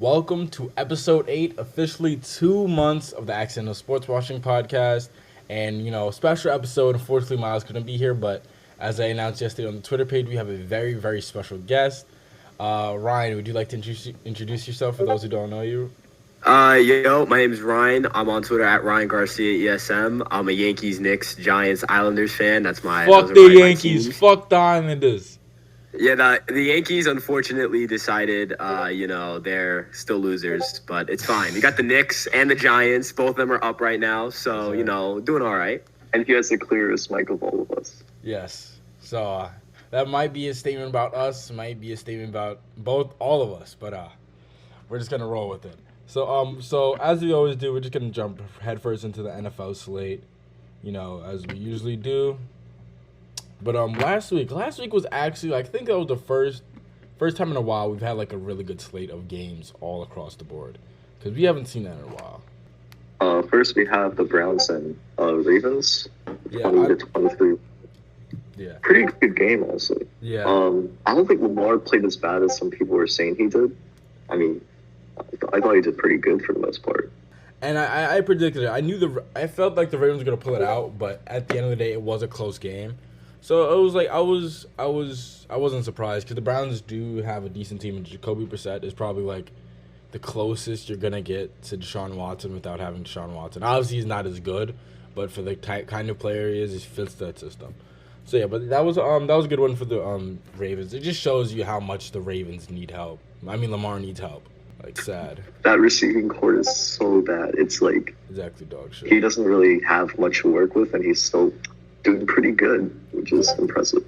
Welcome to episode 8, officially 2 months of the Accidental Sportswashing podcast. And, special episode. Unfortunately, Miles couldn't be here, but as I announced yesterday on the Twitter page, we have a very, very special guest. Ryan, would you like to introduce yourself for those who don't know you? My name is Ryan. I'm on Twitter at Ryan Garcia ESM. I'm a Yankees, Knicks, Giants, Islanders fan. That's my Fuck the Yankees. Fuck the Islanders. Yeah, the Yankees unfortunately decided, they're still losers, but it's fine. We got the Knicks and the Giants. Both of them are up right now, so, doing all right. And he has the clearest mic of all of us. Yes. So that might be a statement about us, might be a statement about all of us, but we're just going to roll with it. So as we always do, we're just going to jump headfirst into the NFL slate, as we usually do. But last week was actually, I think that was the first time in a while we've had like a really good slate of games all across the board, because we haven't seen that in a while. First we have the Browns and Ravens, 20-23. Yeah. Pretty good game, also. Yeah. I don't think Lamar played as bad as some people were saying he did. I mean, I thought he did pretty good for the most part. And I predicted it. I felt like the Ravens were gonna pull it out, but at the end of the day, it was a close game. So it was like I wasn't surprised, because the Browns do have a decent team, and Jacoby Brissett is probably like the closest you're gonna get to Deshaun Watson without having Deshaun Watson. Obviously, he's not as good, but for the kind of player he is, he fits that system. So yeah, but that was a good one for the Ravens. It just shows you how much the Ravens need help. I mean, Lamar needs help. Like, sad. That receiving core is so bad. It's like exactly dog shit. He doesn't really have much to work with, and he's still doing pretty good, which is impressive.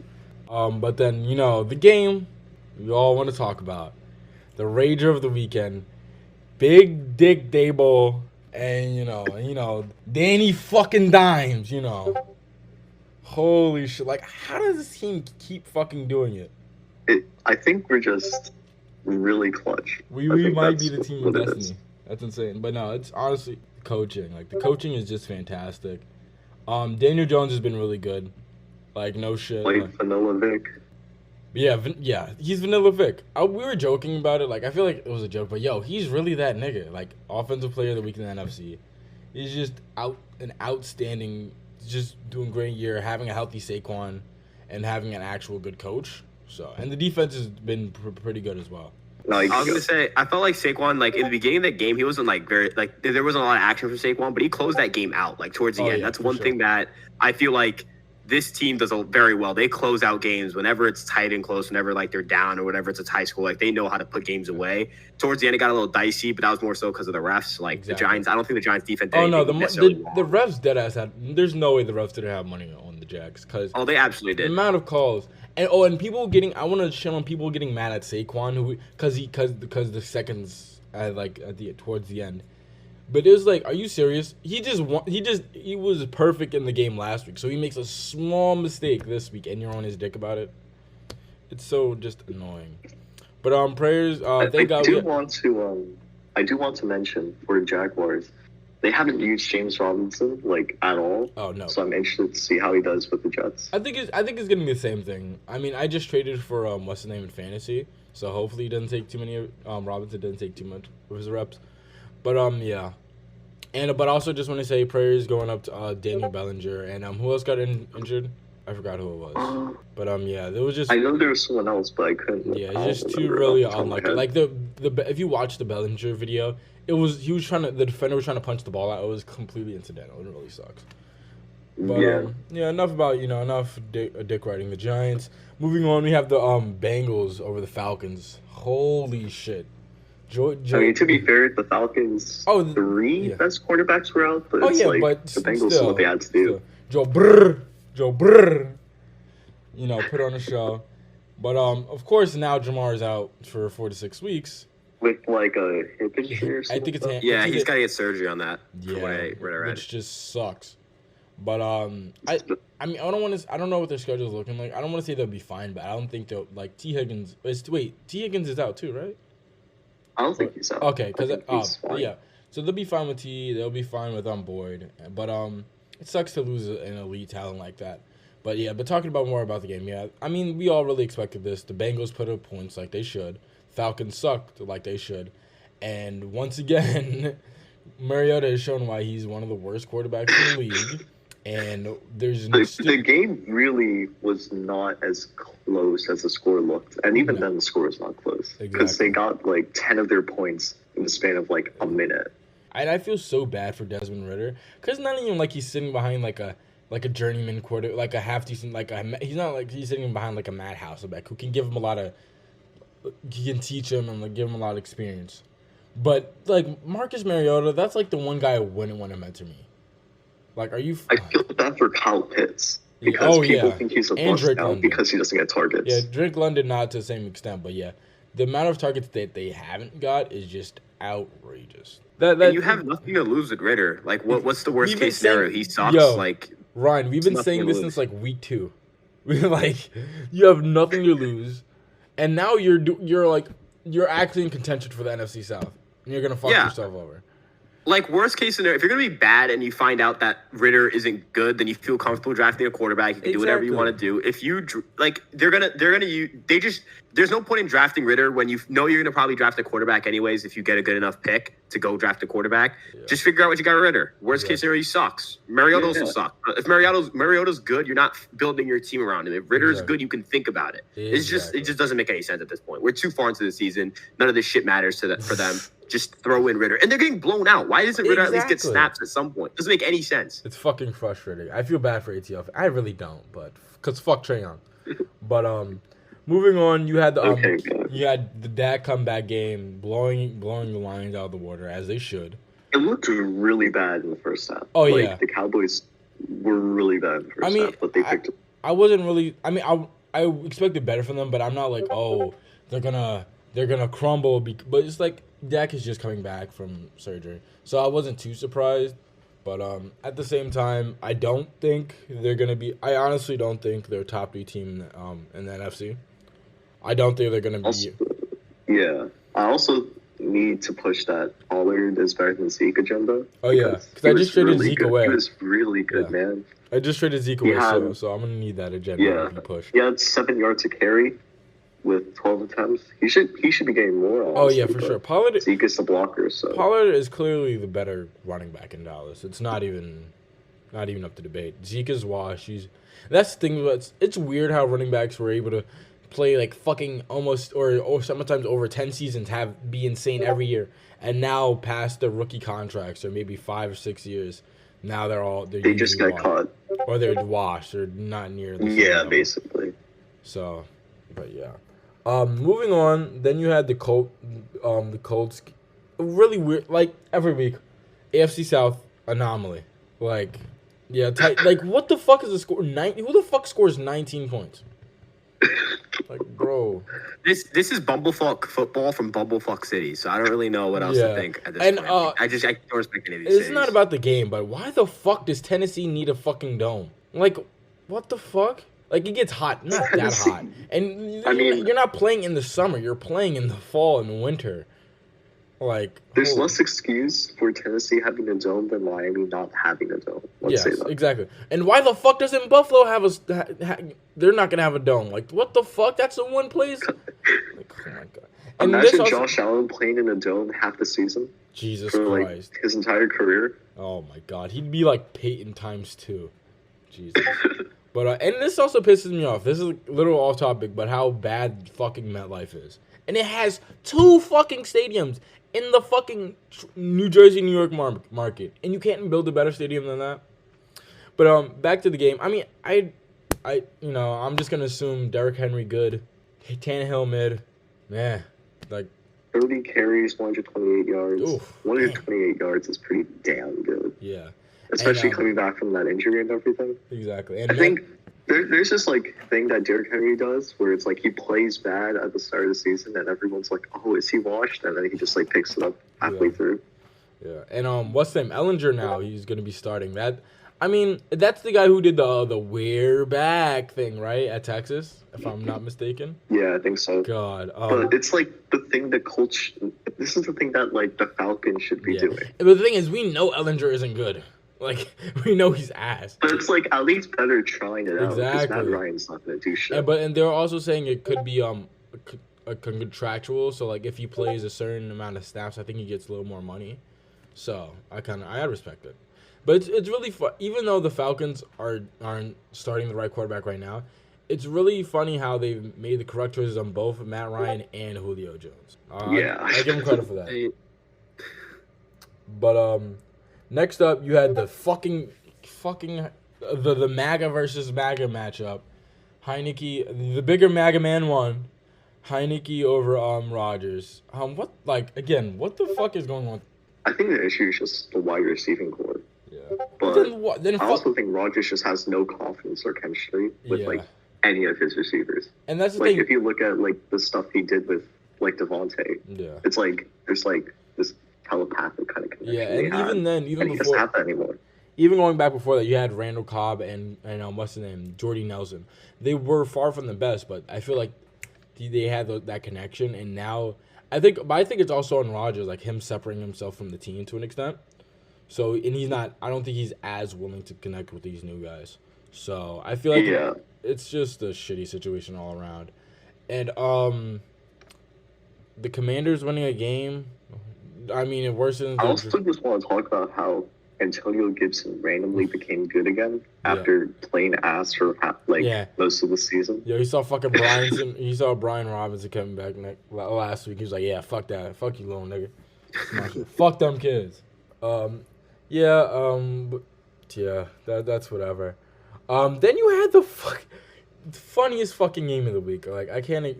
But then, the game we all want to talk about, the rager of the weekend, Big Dick Dable, and Danny fucking Dimes. Holy shit! Like, how does this team keep fucking doing it? I think we're just really clutch. We might be the team of destiny. That's insane. But no, it's honestly coaching. Like, the coaching is just fantastic. Daniel Jones has been really good. Like, no shit. Like Vanilla Vic. Yeah, he's Vanilla Vic. We were joking about it. Like, I feel like it was a joke, but he's really that nigga. Like, offensive player of the week in the NFC. He's just an outstanding, just doing great year, having a healthy Saquon, and having an actual good coach. So, and the defense has been pretty good as well. I was gonna say, I felt like Saquon, like in the beginning of that game, he wasn't like very like there wasn't a lot of action for Saquon, but he closed that game out like towards the end. That's one thing that I feel like this team does very well. They close out games whenever it's tight and close, whenever like they're down or whenever it's a high score. Like, they know how to put games away. Towards the end, it got a little dicey, but that was more so because of the refs. Like, the Giants, I don't think the Giants defense. Oh no, the refs deadass had. There's no way the refs didn't have money on the Jags, because they absolutely did. The amount of calls. And people getting, I want to shit on people getting mad at Saquon because the seconds towards the end. But it was like, are you serious? He was perfect in the game last week, so he makes a small mistake this week, and you're on his dick about it. It's so just annoying. But prayers. I do want to mention for the Jaguars, they haven't used James Robinson at all. Oh no! So I'm interested to see how he does with the Jets. I think it's gonna be the same thing. I mean, I just traded for what's his name in fantasy, so hopefully he doesn't take too many. Robinson doesn't take too much of his reps, but yeah. And but also just want to say prayers going up to Daniel Bellinger, and who else got injured? I forgot who it was. But there was just. I know there was someone else, but I couldn't. Yeah, it's just too really unlucky. Like the if you watch the Bellinger video. The defender was trying to punch the ball out. It was completely incidental. It really sucks. But, enough about, enough dick riding the Giants. Moving on, we have the Bengals over the Falcons. Holy shit. I mean, to be fair, the Falcons, three best quarterbacks were out, but but the Bengals still, what they had to do. Joe Brrr, put on a show. But, of course, now Jamar's out for 4 to 6 weeks. With a hip injury or something? I think it's he's got to get surgery on that. Yeah, which just sucks. But I mean, I don't know what their schedule is looking like. I don't want to say they'll be fine, but I don't think they'll T Higgins. T Higgins is out too, right? I don't think he's out. Okay, because so they'll be fine with T. They'll be fine with Boyd. But it sucks to lose an elite talent like that. But talking more about the game, I mean, we all really expected this. The Bengals put up points like they should. Falcons sucked like they should. And once again, Mariota has shown why he's one of the worst quarterbacks in the league. And there's the game really was not as close as the score looked. And even then, the score was not close. Because they got like 10 of their points in the span of like a minute. And I feel so bad for Desmond Ridder. Because not even like he's sitting behind like a journeyman quarter, like a half decent, he's not like he's sitting behind like a Matt Hasselbeck who can give him a lot of, he can teach him and like give him a lot of experience. But like Marcus Mariota, that's like the one guy I wouldn't want to mentor me. Like, are you? I feel bad for Kyle Pitts because people think he's a bust now because he doesn't get targets. Yeah, Drake London not to the same extent, but yeah, the amount of targets that they haven't got is just outrageous. And you have nothing to lose with Ridder. Like, what's the worst case scenario? He sucks. Like, Ryan, we've been saying this since like week 2. We're like, you have nothing to lose, and now you're actually in contention for the NFC South, and you're gonna fuck yourself over. Like, worst case scenario, if you're going to be bad and you find out that Ridder isn't good, then you feel comfortable drafting a quarterback. You can do whatever you want to do. If you, like, there's no point in drafting Ridder when you know you're going to probably draft a quarterback anyways if you get a good enough pick to go draft a quarterback. Yeah. Just figure out what you got with Ridder. Worst case scenario, he sucks. Mariota also sucks. If Mariota's good, you're not building your team around him. If Ridder's good, you can think about it. It just doesn't make any sense at this point. We're too far into the season. None of this shit matters for them. Just throw in Ridder. And they're getting blown out. Why doesn't Ridder at least get snaps at some point? Doesn't make any sense. It's fucking frustrating. I feel bad for ATL. I really don't, but because fuck Trae Young. But moving on, you had the Dak comeback game blowing the Lions out of the water as they should. It looked really bad in the first half. Oh yeah, the Cowboys were really bad in the first half, but they picked it. I wasn't really. I mean, I expected better from them, but I'm not like, oh, they're gonna crumble. But it's like Dak is just coming back from surgery, so I wasn't too surprised. But at the same time, I don't think they're gonna be. I honestly don't think they're a top 3 team in the NFC. I don't think they're gonna be. Yeah, I also need to push that Pollard is better than Zeke agenda. Oh yeah, because I just traded Zeke away. He was really good, man. I just traded Zeke away, so I'm gonna need that agenda to be pushed. He had 7 yards to carry with 12 attempts. He should be getting more. Honestly, oh yeah, for sure. Pollard. Zeke is the blocker. So Pollard is clearly the better running back in Dallas. It's not even up to debate. Zeke is washed. That's the thing. It's weird how running backs were able to play like fucking almost or sometimes over 10 seasons, be insane every year, and now past the rookie contracts or maybe 5 or 6 years, now they just got caught or they're washed or not near the same basically. So, but yeah. Moving on, then you had the Colts, really weird. Like every week, AFC South anomaly. Like, yeah, like what the fuck is the score? Who the fuck scores 19 points? Like, bro, this is bumblefuck football from bumblefuck city. So I don't really know what else to think at this point. I don't respect any of these. It's not about the game, but why the fuck does Tennessee need a fucking dome? Like, what the fuck? Like, it gets hot, not that hot. And you're not playing in the summer. You're playing in the fall and winter. Like, there's less excuse for Tennessee having a dome than Miami not having a dome. Let's say that. Exactly. And why the fuck doesn't Buffalo have they're not gonna have a dome? Like, what the fuck? That's the one place. Like, oh my god. And imagine Josh Allen playing in a dome half the season. Jesus for, Christ. Like, his entire career. Oh my god, he'd be like Peyton times 2. Jesus. But and this also pisses me off. This is a little off topic, but how bad fucking MetLife is. And it has 2 fucking stadiums in the fucking New Jersey, New York market, and you can't build a better stadium than that. But back to the game. I mean, I'm just gonna assume Derrick Henry good, Tannehill mid, like 30 carries, 128 yards. Oof, 128 yards is pretty damn good. Yeah. Especially coming back from that injury and everything. Exactly. And I think there's this like thing that Derrick Henry does where it's like he plays bad at the start of the season and everyone's like, oh, is he washed? And then he just like picks it up halfway through. Yeah. And what's his name? Ellinger now, he's gonna be starting. That's the guy who did the we're back thing, right? At Texas, if I'm not mistaken. Yeah, I think so. God. But it's like the thing that this is the thing that like the Falcons should be doing. But the thing is, we know Ellinger isn't good. Like, we know he's ass. But it's like at least better trying it out. Because Matt Ryan's not going to do shit. And they're also saying it could be a contractual. So like if he plays a certain amount of snaps, I think he gets a little more money. So I respect it. But it's really fun. Even though the Falcons aren't starting the right quarterback right now, it's really funny how they've made the correct choices on both Matt Ryan and Julio Jones. I give him credit for that. But next up, you had the fucking the MAGA versus MAGA matchup. Heineke, the bigger MAGA man won. Heineke over Rodgers. What the fuck is going on? I think the issue is just the wide receiving core. Yeah. But I also think Rodgers just has no confidence or chemistry with like any of his receivers. And that's the like thing. If you look at like the stuff he did with like Devontae, it's like there's like this telepathic kind of connection. Yeah, and even then, even he before, doesn't have that anymore. Even going back before that, you had Randall Cobb and what's his name, Jordy Nelson. They were far from the best, but I feel like they had that connection. And now, I think it's also on Rodgers, like him separating himself from the team to an extent. So, and he's not. I don't think he's as willing to connect with these new guys. So I feel like it's just a shitty situation all around. And the Commanders winning a game. I mean, it worsens. I also just want to talk about how Antonio Gibson randomly became good again after playing ass for most of the season. Yeah, he saw Brian Robinson coming back last week. He was like, "Yeah, fuck that, fuck you, little nigga, fuck them kids." That's whatever. Then you had the funniest fucking game of the week. Like I can't.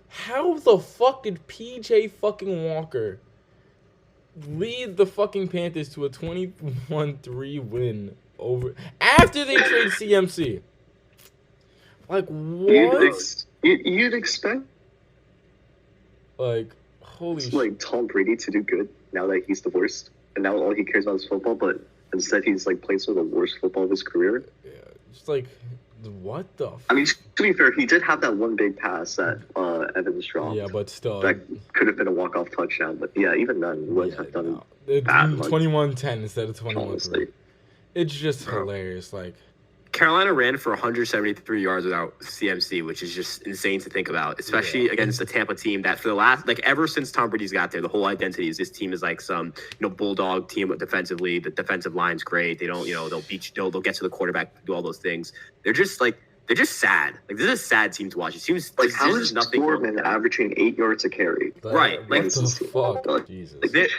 How the fuck did PJ fucking Walker lead the fucking Panthers to a 21-3 win over after they trade CMC? Like what? You'd expect like holy shit. Like Tom Brady to do good now that he's divorced and now all he cares about is football, but instead he's like playing some of the worst football of his career. Yeah, just like what the? I mean, to be fair, he did have that one big pass that Evans dropped. Yeah, but still, that could have been a walk-off touchdown. But yeah, even then, he wouldn't have done that. 21-10 instead of 21-3. It's just hilarious. Like Carolina ran for 173 yards without CMC, which is just insane to think about, especially against the Tampa team that for the last, ever since Tom Brady's got there, the whole identity is this team is like some, bulldog team defensively. The defensive line's great. They don't, they'll beat you, they'll get to the quarterback, do all those things. They're just sad. Like, this is a sad team to watch. It seems like how is nothing. Foreman averaging 8 yards a carry? Right. Like, what the fuck? Jesus. Like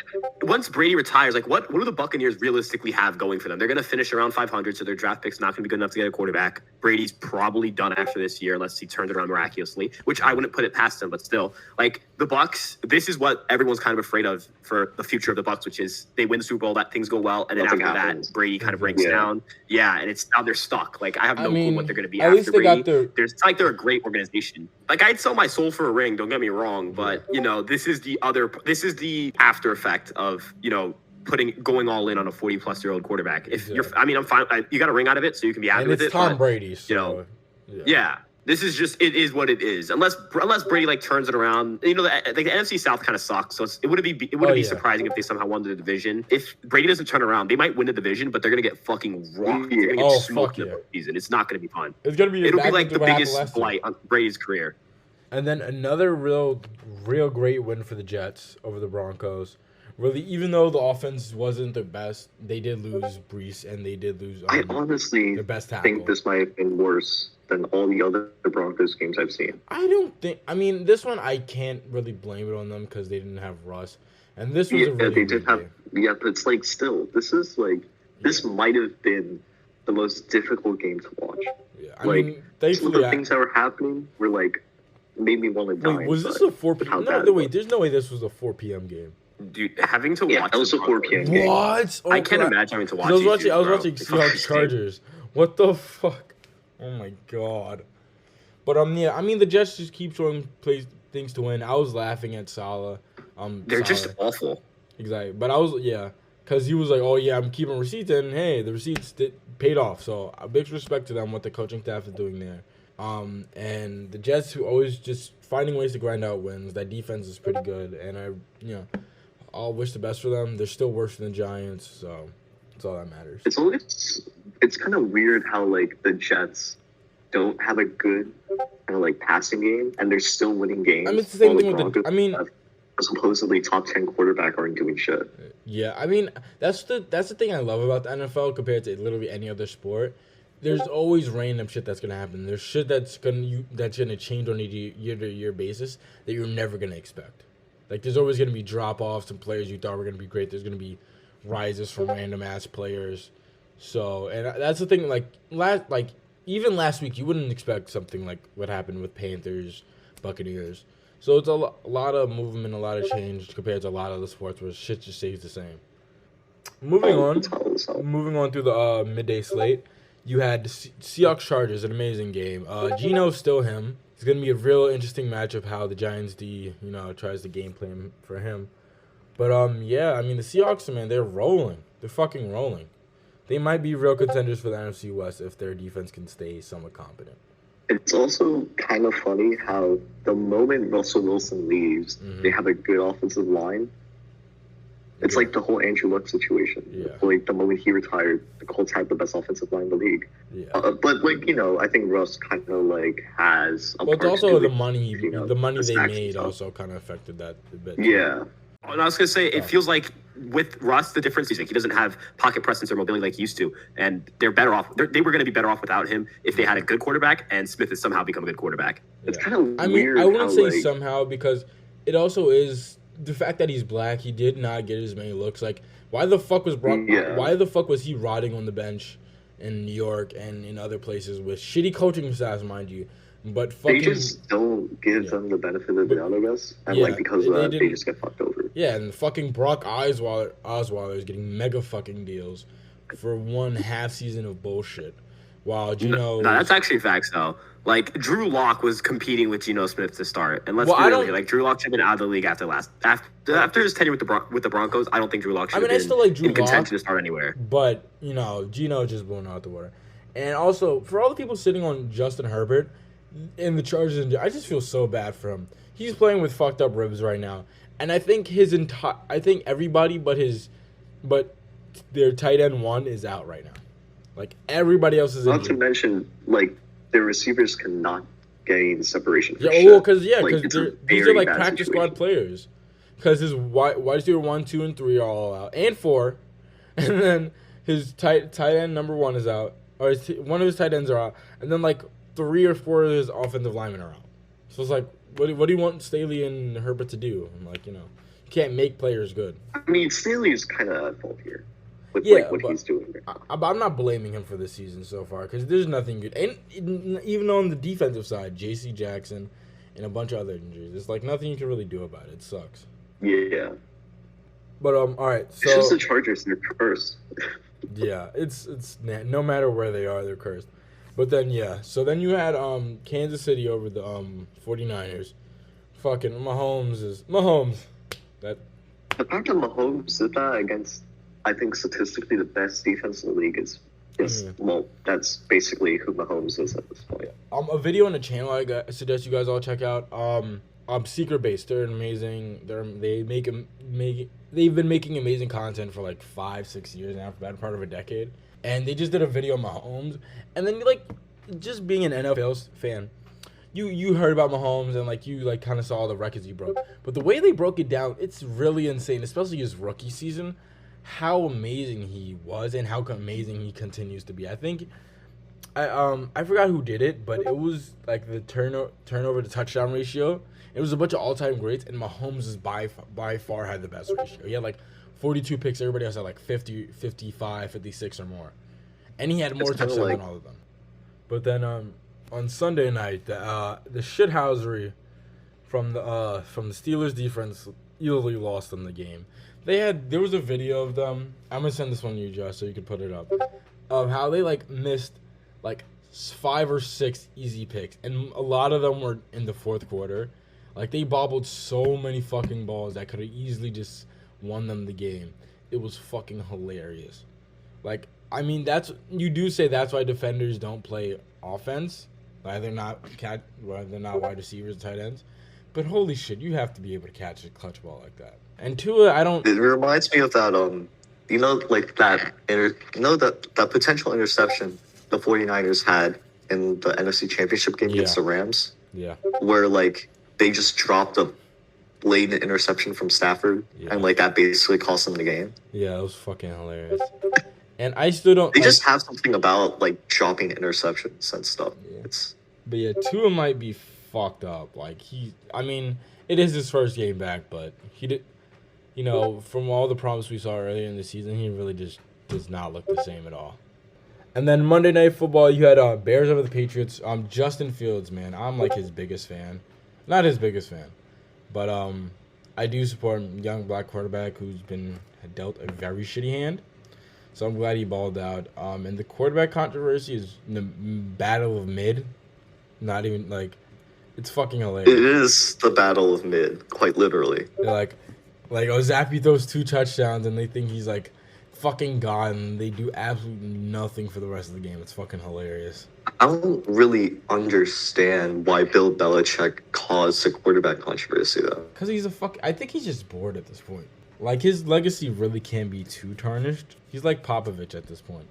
once Brady retires, like, what do the Buccaneers realistically have going for them? They're going to finish around 500, so their draft pick's not going to be good enough to get a quarterback. Brady's probably done after this year, unless he turns it around miraculously, which I wouldn't put it past him, but still. Like, the Bucs, this is what everyone's kind of afraid of for the future of the Bucs, which is they win the Super Bowl, that things go well, and then after that, Brady kind of breaks down. Yeah, and it's now they're stuck. Like, I have no clue what they're going to be after Brady. It's like they're a great organization. Like, I'd sell my soul for a ring, don't get me wrong, but this is the after effect of going all in on a 40-plus-year-old quarterback. If I'm fine. You got a ring out of it, so you can be happy with it. It's Tom Brady, so this is just it is what it is. Unless Brady turns it around, the NFC South kind of sucks. So it wouldn't be surprising if they somehow won the division. If Brady doesn't turn around, they might win the division, but they're gonna get fucking rocked. They're gonna get smoked in the season. It's not gonna be fun. It'll be like the biggest blight on Brady's career. And then another real great win for the Jets over the Broncos. Really, even though the offense wasn't the best, they did lose Brees and they did lose. I honestly their best tackle. Think this might have been worse than all the other Broncos games I've seen. I don't think. I mean, this one I can't really blame it on them because they didn't have Russ, and this was a really they did have. Game. Yeah, but it's still this might have been the most difficult game to watch. Yeah, I mean, some of the things that were happening were made me want to die. Wait, was this a 4 p.m.? No, wait. There's no way this was a 4 p.m. game. Dude, having to watch. It was a 4 p.m. game. What? I can't imagine having to watch. I was watching Seahawks Chargers. What the fuck? Oh my god. But I mean the Jets just keep showing things to win. I was laughing at Salah. They're just awful. Exactly. But I was because he was like, oh yeah, I'm keeping receipts, and hey, the receipts paid off. So a big respect to them what the coaching staff is doing there. And the Jets who always just finding ways to grind out wins. That defense is pretty good, and I'll wish the best for them. They're still worse than the Giants, so that's all that matters. It's kind of weird how the Jets don't have a good kind of like passing game, and they're still winning games. I mean, it's the same while thing with Broncos a supposedly top 10 quarterback aren't doing shit. Yeah, I mean, that's the thing I love about the NFL compared to literally any other sport. There's always random shit that's gonna happen. There's shit that's gonna change on a year-to-year basis that you're never gonna expect. Like, there's always gonna be drop-offs and players you thought were gonna be great. There's gonna be rises from random-ass players. So, and that's the thing. Even last week, you wouldn't expect something like what happened with Panthers, Buccaneers. So it's a lot of movement, a lot of change compared to a lot of the sports where shit just stays the same. Moving on through the midday slate, you had the Seahawks Chargers, an amazing game. Geno's still him. It's gonna be a real interesting matchup how the Giants tries to game plan for him. But yeah, I mean the Seahawks, man, they're rolling. They're fucking rolling. They might be real contenders for the NFC West if their defense can stay somewhat competent. It's also kind of funny how the moment Russell Wilson leaves, they have a good offensive line. It's like the whole Andrew Luck situation. Yeah. Like the moment he retired, the Colts had the best offensive line in the league. Yeah. But I think Russ kind of like has. Well, it's also the money. The money they made also kind of affected that a bit. Yeah. And I was gonna say, it feels like with Russ, the difference is like he doesn't have pocket presence or mobility like he used to, and they're better off. They were gonna be better off without him if they had a good quarterback, and Smith has somehow become a good quarterback. It's kind of I mean, weird. I wouldn't say somehow because it also is the fact that he's black. He did not get as many looks. Like, why the fuck was Brock? Yeah. Why the fuck was he rotting on the bench in New York and in other places with shitty coaching staffs, mind you? But fucking, they just don't give them the benefit of the doubt, I guess. And because of that, they just get fucked over. Yeah, and fucking Brock Osweiler is getting mega fucking deals for one half season of bullshit. While Geno... No, that's actually facts, though. Like, Drew Lock was competing with Geno Smith to start. And let's be real here. Like, Drew Lock should have been out of the league after his tenure with the Broncos. I don't think Drew Lock should have been in contention to start anywhere. But, Geno just blown out the water. And also, for all the people sitting on Justin Herbert in the Chargers, I just feel so bad for him. He's playing with fucked up ribs right now. And I think everybody but their tight end one is out right now. Like, everybody else is injured. Not to mention, like, their receivers cannot gain separation. Because these are like practice squad players. Because his wide receiver 1, 2, and 3 are all out, and 4, and then his tight end number 1 is out, or one of his tight ends are out, and then like 3 or 4 of his offensive linemen are out. So it's like, what do you want Staley and Herbert to do? I'm like, you can't make players good. I mean, Staley is kind of at fault here with what he's doing. I'm not blaming him for this season so far because there's nothing good. And even on the defensive side, J.C. Jackson and a bunch of other injuries, there's like nothing you can really do about it. It sucks. Yeah. But all right. So it's just the Chargers. They're cursed. Yeah, it's no matter where they are, they're cursed. But then so then you had Kansas City over the 49ers. Fucking Mahomes. The fact that Mahomes did that against, I think, statistically the best defense in the league is well, that's basically who Mahomes is at this point. A video on the channel I suggest you guys all check out. Secret Base. They're amazing. They've been making amazing content for like 5-6 years now, for the better part of a decade. And they just did a video on Mahomes. And then just being an NFL fan, you heard about Mahomes and you kind of saw the records he broke. But the way they broke it down, it's really insane, especially his rookie season, how amazing he was and how amazing he continues to be. I think I forgot who did it, but it was like the turnover to touchdown ratio. It was a bunch of all-time greats, and Mahomes is by far had the best ratio. He had like 42 picks. Everybody else had like 50, 55, 56 or more. And he had more touchdowns than all of them. But then on Sunday night, the shithousery from the Steelers defense easily lost them the game. There was a video of them. I'm gonna send this one to you, Josh, so you can put it up. Of how they missed 5 or 6 easy picks, and a lot of them were in the fourth quarter. They bobbled so many fucking balls that could have easily just won them the game. It was fucking hilarious. You do say that's why defenders don't play offense. They're not wide receivers, tight ends. But holy shit, you have to be able to catch a clutch ball like that. And Tua, I don't. It reminds me of that that potential interception the 49ers had in the NFC Championship game against the Rams. Yeah. Where, like, they just dropped a blatant interception from Stafford, and, like, that basically cost them the game. Yeah, it was fucking hilarious. And I still don't... They just have something about, like, dropping interceptions and stuff. Yeah. But yeah, Tua might be fucked up. Like, I mean, it is his first game back, but he did... You know, from all the promise we saw earlier in the season, he really just does not look the same at all. And then Monday Night Football, you had Bears over the Patriots. Justin Fields, man, I'm like his biggest fan. Not his biggest fan, but I do support a young black quarterback who's been dealt a very shitty hand. So I'm glad he balled out. And the quarterback controversy is the battle of mid. Not even, like, it's fucking hilarious. It is the battle of mid, quite literally. They're like, Zappy throws 2 touchdowns, and they think he's, like, fucking God, and they do absolutely nothing for the rest of the game. It's fucking hilarious. I don't really understand why Bill Belichick caused a quarterback controversy, though. Because I think he's just bored at this point. Like, his legacy really can't be too tarnished. He's like Popovich at this point.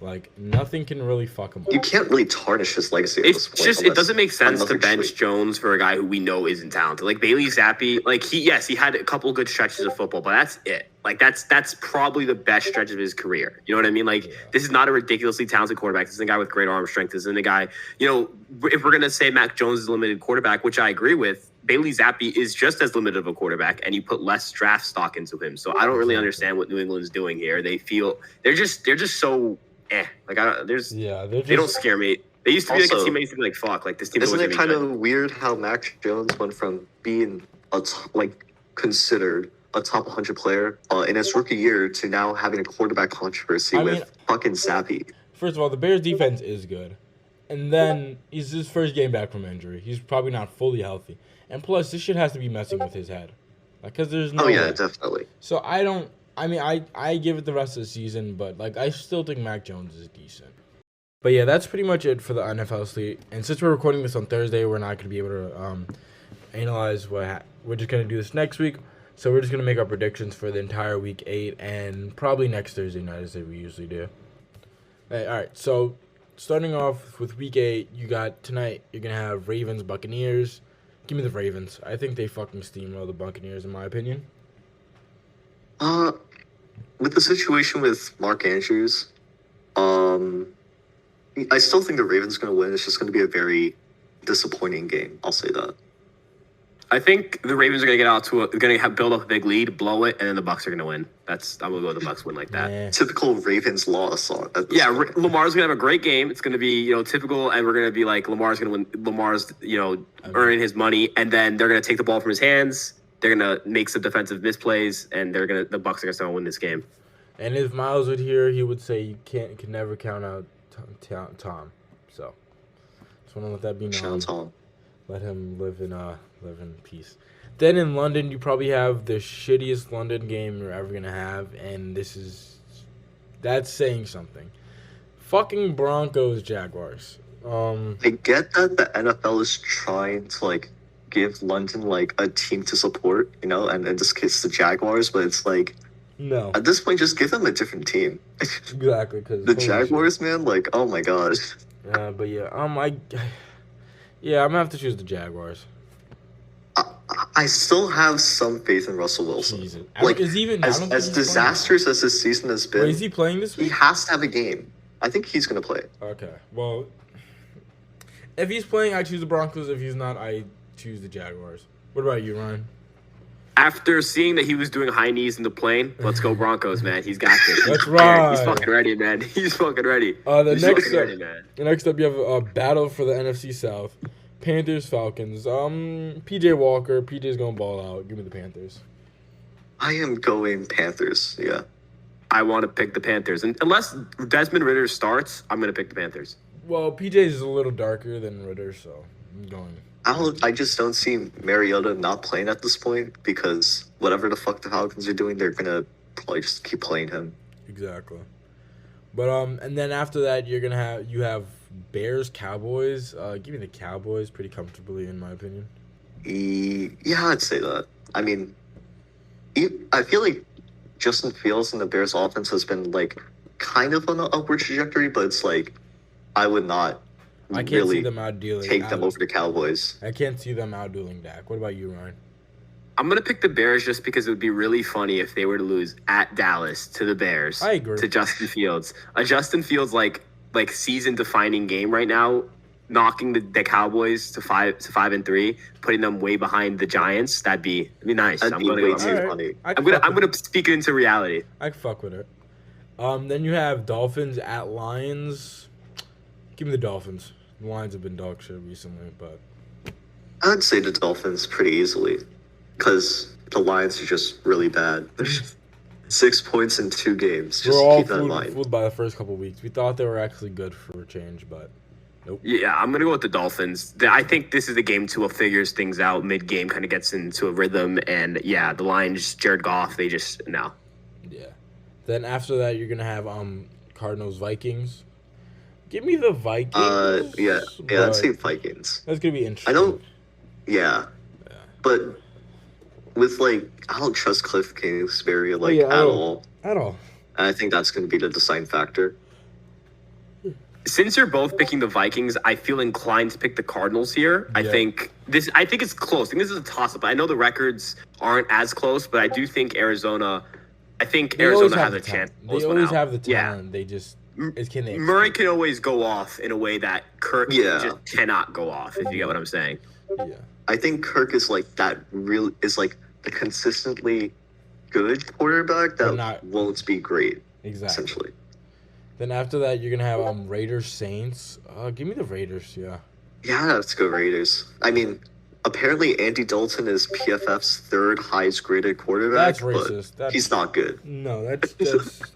Like, nothing can really fuck him up. You can't really tarnish his legacy at this point. It's just, it doesn't make sense to bench Jones for a guy who we know isn't talented. Like, Bailey Zappi, like, he had a couple good stretches of football, but that's it. Like, that's probably the best stretch of his career. You know what I mean? Like, This is not a ridiculously talented quarterback. This is a guy with great arm strength. This isn't a guy, you know, if we're going to say Mac Jones is a limited quarterback, which I agree with, Bailey Zappi is just as limited of a quarterback, and you put less draft stock into him. So I don't really understand what New England's doing here. They feel, they're just so... Like they don't scare me. They used to be also, like a team that used to be like fuck. Like this team. Isn't it kind of weird how Mac Jones went from being considered a top 100 player in his rookie year to now having a quarterback controversy with fucking Zappy? First of all, the Bears defense is good, and then he's his first game back from injury. He's probably not fully healthy, and plus this shit has to be messing with his head, like because there's no. Oh yeah, definitely. So I give it the rest of the season, but, like, I still think Mac Jones is decent. But, yeah, that's pretty much it for the NFL slate. And since we're recording this on Thursday, we're not going to be able to analyze we're just going to do this next week. So we're just going to make our predictions for the entire Week 8 and probably next Thursday night as we usually do. All right, so starting off with Week 8, you got tonight, you're going to have Ravens-Buccaneers. Give me the Ravens. I think they fucking steamroll the Buccaneers, in my opinion. With the situation with Mark Andrews, I still think the Ravens are going to win. It's just going to be a very disappointing game. I'll say that. I think the Ravens are going to get out to build up a big lead, blow it, and then the Bucs are going to win. I'm going to go with the Bucs win like that. Yeah. Typical Ravens loss. Lamar's going to have a great game. It's going to be, you know, typical, and we're going to be like, Lamar's going to win. Lamar's, you know, earning his money, and then they're going to take the ball from his hands. They're gonna make some defensive misplays, and the Bucs are gonna win this game. And if Miles would hear, he would say you can never count out Tom. So just want to let that be known. Tom. Let him live in peace. Then in London, you probably have the shittiest London game you're ever gonna have, and that's saying something. Fucking Broncos Jaguars. I get that the NFL is trying to give London a team to support, you know, and in this case the Jaguars, but it's no. At this point, just give them a different team. Exactly, because the Jaguars, shit. Man, oh my god. But yeah, I'm gonna have to choose the Jaguars. I still have some faith in Russell Wilson. Jesus. As disastrous as this season has been, is he playing this week? He has to have a game. I think he's gonna play. Okay, well, if he's playing, I choose the Broncos. If he's not, I choose the Jaguars. What about you, Ryan? After seeing that he was doing high knees in the plane, let's go Broncos, man. He's got this. That's right. He's fucking ready, man. He's fucking ready. Next up, you have a battle for the NFC South. Panthers, Falcons. PJ Walker. PJ's going to ball out. Give me the Panthers. I am going Panthers, yeah. I want to pick the Panthers. And unless Desmond Ridder starts, I'm going to pick the Panthers. Well, PJ is a little darker than Ridder, so I'm going. I just don't see Mariota not playing at this point because whatever the fuck the Falcons are doing, they're gonna probably just keep playing him. Exactly. But and then after that, you have Bears, Cowboys. Give me the Cowboys pretty comfortably, in my opinion. Yeah, I'd say that. I mean, I feel like Justin Fields and the Bears offense has been kind of on an upward trajectory, but it's I would not I can't really see them outdueling. take them over the Cowboys. I can't see them outdueling Dak. What about you, Ryan? I'm gonna pick the Bears just because it would be really funny if they were to lose at Dallas to the Bears. I agree. To Justin Fields. A Justin Fields like season defining game right now, knocking the Cowboys to 5-3, putting them way behind the Giants. That'd be nice. That'd be way too funny. I'm gonna speak it into reality. I can fuck with it. Then you have Dolphins at Lions. Give me the Dolphins. The Lions have been dog shit recently, but I'd say the Dolphins pretty easily, because the Lions are just really bad. There's 6 points in 2 games. Just we're all keep that in mind. fooled by the first couple weeks. We thought they were actually good for a change, but nope. Yeah, I'm gonna go with the Dolphins. I think this is the game Tua figures things out mid-game, kind of gets into a rhythm, and yeah, the Lions, Jared Goff, they just no. Yeah. Then after that, you're gonna have Cardinals Vikings. Give me the Vikings. Yeah, I'd say Vikings. That's gonna be interesting. I don't. Yeah. But with I don't trust Cliff Kingsbury at all. At all. And I think that's going to be the design factor. Since you're both picking the Vikings, I feel inclined to pick the Cardinals here. Yeah. I think it's close. I think this is a toss-up. I know the records aren't as close, but I do think Arizona. I think Arizona has a chance. They always have the talent. Yeah. They just. Murray can always go off in a way that Kirk just cannot go off, if you get what I'm saying. Yeah. I think Kirk is the consistently good quarterback that won't be great. Exactly. Essentially. Then after that, you're gonna have Raiders Saints. Give me the Raiders. Yeah. Yeah, let's go Raiders. I mean, apparently Andy Dalton is PFF's 3rd highest graded quarterback. That's racist. But he's not good. No, that's racist.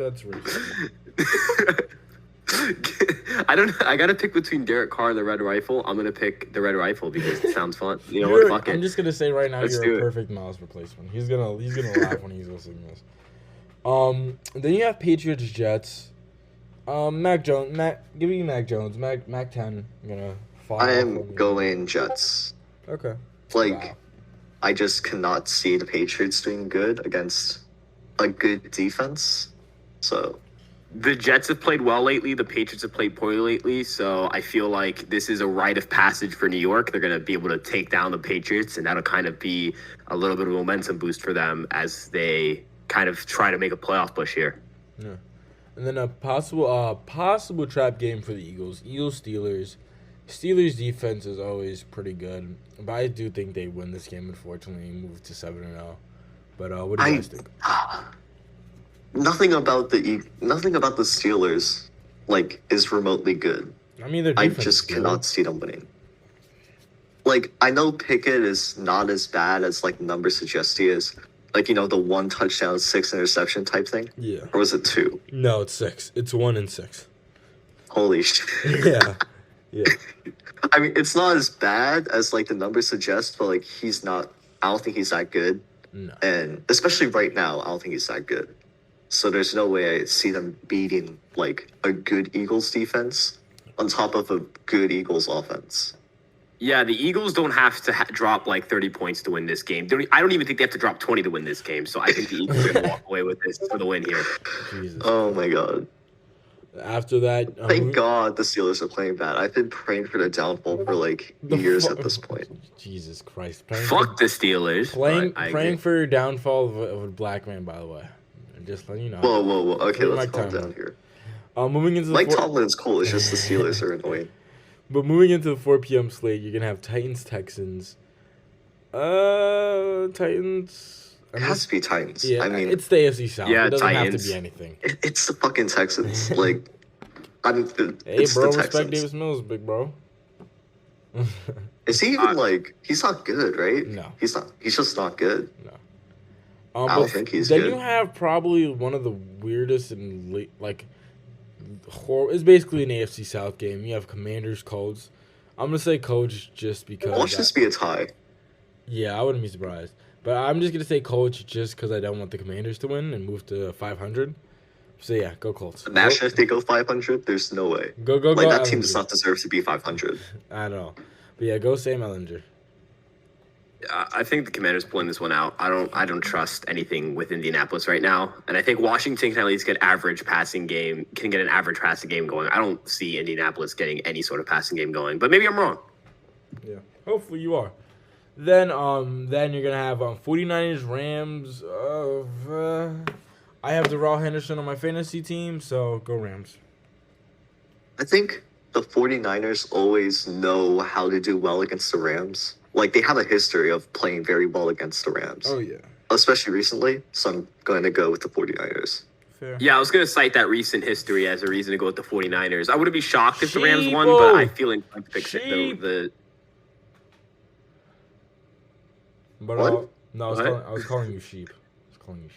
I gotta pick between Derek Carr and the Red Rifle. I'm gonna pick the Red Rifle because it sounds fun. You know what? Fuck it. I'm just gonna say right now, you're a perfect Miles replacement. He's gonna laugh when he's listening to this. Then you have Patriots Jets. Mac Jones. Give me Mac Jones. Mac 10. I'm gonna. I am going Jets. Okay. Wow. I just cannot see the Patriots doing good against a good defense. So. The Jets have played well lately. The Patriots have played poorly lately. So I feel like this is a rite of passage for New York. They're going to be able to take down the Patriots, and that'll kind of be a little bit of a momentum boost for them as they kind of try to make a playoff push here. Yeah. And then a possible trap game for the Eagles. Eagles-Steelers. Steelers' defense is always pretty good, but I do think they win this game, unfortunately, and move to 7-0. But what do you guys think? Nothing about the Steelers is remotely good. I mean, I just cannot see them winning. I know Pickett is not as bad as the numbers suggest he is. The 1 touchdown, 6 interception type thing. Yeah. Or was it 2? No, it's 6. It's 1 and 6. Holy shit. Yeah. Yeah. I mean, it's not as bad as the numbers suggest, but he's not. I don't think he's that good. No. And especially right now, I don't think he's that good. So there's no way I see them beating a good Eagles defense on top of a good Eagles offense. Yeah, the Eagles don't have to drop 30 points to win this game. I don't even think they have to drop 20 to win this game. So I think the Eagles are going to walk away with this for the win here. Jesus. Oh my God. After that, thank God the Steelers are playing bad. I've been praying for their downfall for years at this point. Jesus Christ! Fuck the Steelers. Praying for your downfall of a black man, by the way. Just letting you know. Whoa. Okay, let's calm down here. Moving into Mike Tomlin's cool. It's just the Steelers are annoying. But moving into the 4 p.m. slate, you're gonna have Titans. Titans. It has to be Titans. Yeah, I mean, it's the AFC South. Yeah, it doesn't Titans. have to be anything. It's the fucking Texans. Hey, bro, respect Davis Mills, big bro. Is he even he's not good, right? No. He's not. He's just not good. No. I don't think he's good. Then you have probably one of the weirdest and it's basically an AFC South game. You have Commanders Colts. I'm gonna say Colts just because. Watch this be a tie. Yeah, I wouldn't be surprised. But I'm just gonna say Colts just because I don't want the Commanders to win and move to 500. So yeah, go Colts. Imagine if they go 500. There's no way. Go. That team does not deserve to be 500. I know. But yeah, go Sam Ellinger. I think the Commanders pulling this one out. I don't trust anything with Indianapolis right now, and I think Washington can at least get an average passing game going. I don't see Indianapolis getting any sort of passing game going, but maybe I'm wrong. Yeah, hopefully you are. Then you're gonna have 49ers Rams. I have Darrell Henderson on my fantasy team, so go Rams. I think the 49ers always know how to do well against the Rams. Like, they have a history of playing very well against the Rams. Oh, yeah. Especially recently, so I'm going to go with the 49ers. Fair. Yeah, I was going to cite that recent history as a reason to go with the 49ers. I wouldn't be shocked if the Rams won, but I feel inclined to pick the What? No, I was calling you sheep. But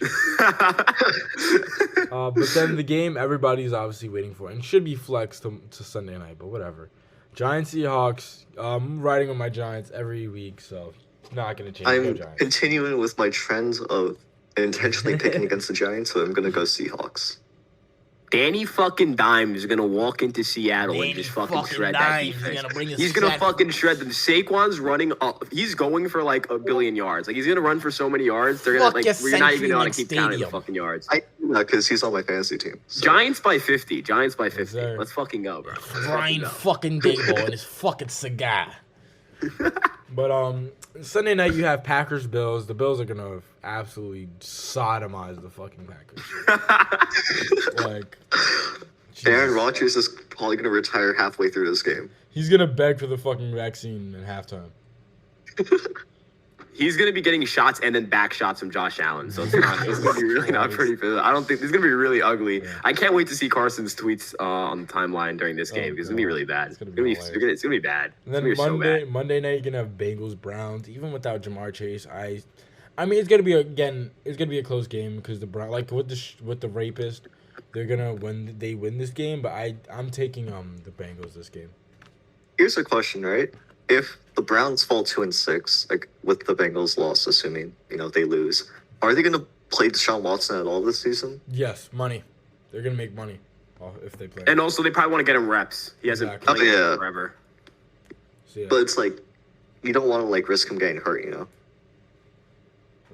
then the game everybody's obviously waiting for and should be flexed to Sunday night, but whatever. Giants Seahawks. I'm riding on my Giants every week, so not gonna change. I'm continuing with my trend of intentionally picking against the Giants, so I'm gonna go Seahawks. Danny fucking Dimes is going to walk into Seattle and just fucking shred that defense. He's going to fucking shred them. Saquon's running up. He's going for like 1 billion yards. Like, he's going to run for so many yards. They're going to, like, we're not even going to keep counting the fucking yards. Because he's on my fantasy team. So. Giants by 50. Let's fucking go, bro. Brian fucking Dable and his fucking cigar. But Sunday night you have Packers Bills. The Bills are gonna absolutely sodomize the fucking Packers. Like, Aaron Rodgers is probably gonna retire halfway through this game. He's gonna beg for the fucking vaccine at halftime. He's going to be getting shots and then back shots from Josh Allen. So it's going to be really not pretty. I don't think it's going to be really ugly. Yeah. I can't wait to see Carson's tweets on the timeline during this game because it's going to be really bad. It's going to be bad. And then Monday night, you're going to have Bengals Browns. Even without Jamar Chase, I mean, it's going to be a close game because the Browns, like with the rapist, they're going to win this game. But I'm taking the Bengals this game. Here's a question, right? If the Browns fall 2-6, like with the Bengals loss, assuming they lose, are they going to play Deshaun Watson at all this season? Yes, money. They're going to make money if they play. And also, they probably want to get him reps. He hasn't played forever. So, yeah. But it's like you don't want to risk him getting hurt,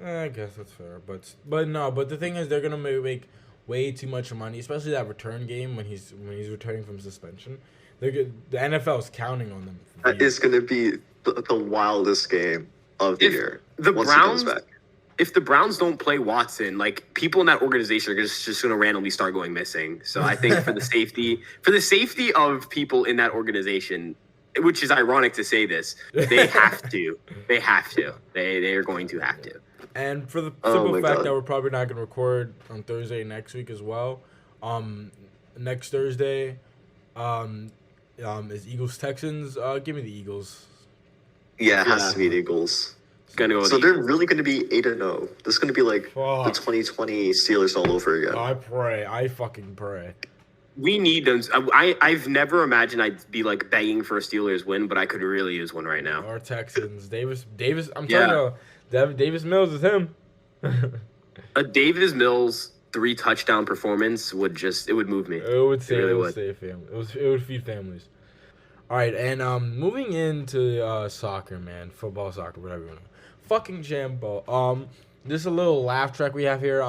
I guess that's fair, but the thing is, they're going to make way too much money, especially that return game when he's returning from suspension. The NFL is counting on them. That is going to be the wildest game of the year. If the Browns don't play Watson, like, people in that organization are just going to randomly start going missing. So I think for the safety of people in that organization, which is ironic to say this, they have to. They are going to have to. And for the simple fact that we're probably not going to record on Thursday next week as well. Next Thursday. Is Eagles-Texans? Give me the Eagles. Yeah, it has to be the Eagles. So they're really going to be 8-0. This is going to be like the 2020 Steelers all over again. I fucking pray. We need them. I've never imagined I'd be like begging for a Steelers win, but I could really use one right now. Or Texans. Davis. I'm telling you, Davis Mills is him. A Davis Mills 3 touchdown performance would move me. It would save families. It would feed families. All right, and moving into soccer, man, football, soccer, whatever you want. Fucking Jambo. This is a little laugh track we have here.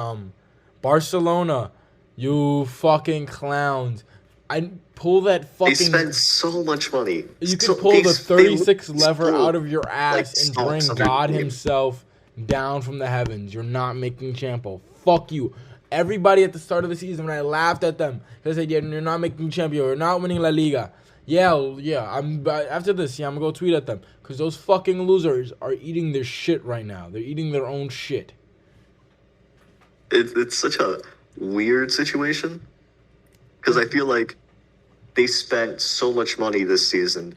Barcelona, you fucking clowns. I pull that fucking. They spent so much money. You can pull the 36 lever out of your ass and bring God himself down from the heavens. You're not making Champo. Fuck you. Everybody at the start of the season, when I laughed at them, they said, "Yeah, you're not making champion. You're not winning La Liga." Yeah. After this, I'm gonna go tweet at them because those fucking losers are eating their shit right now. They're eating their own shit. It's such a weird situation because I feel like they spent so much money this season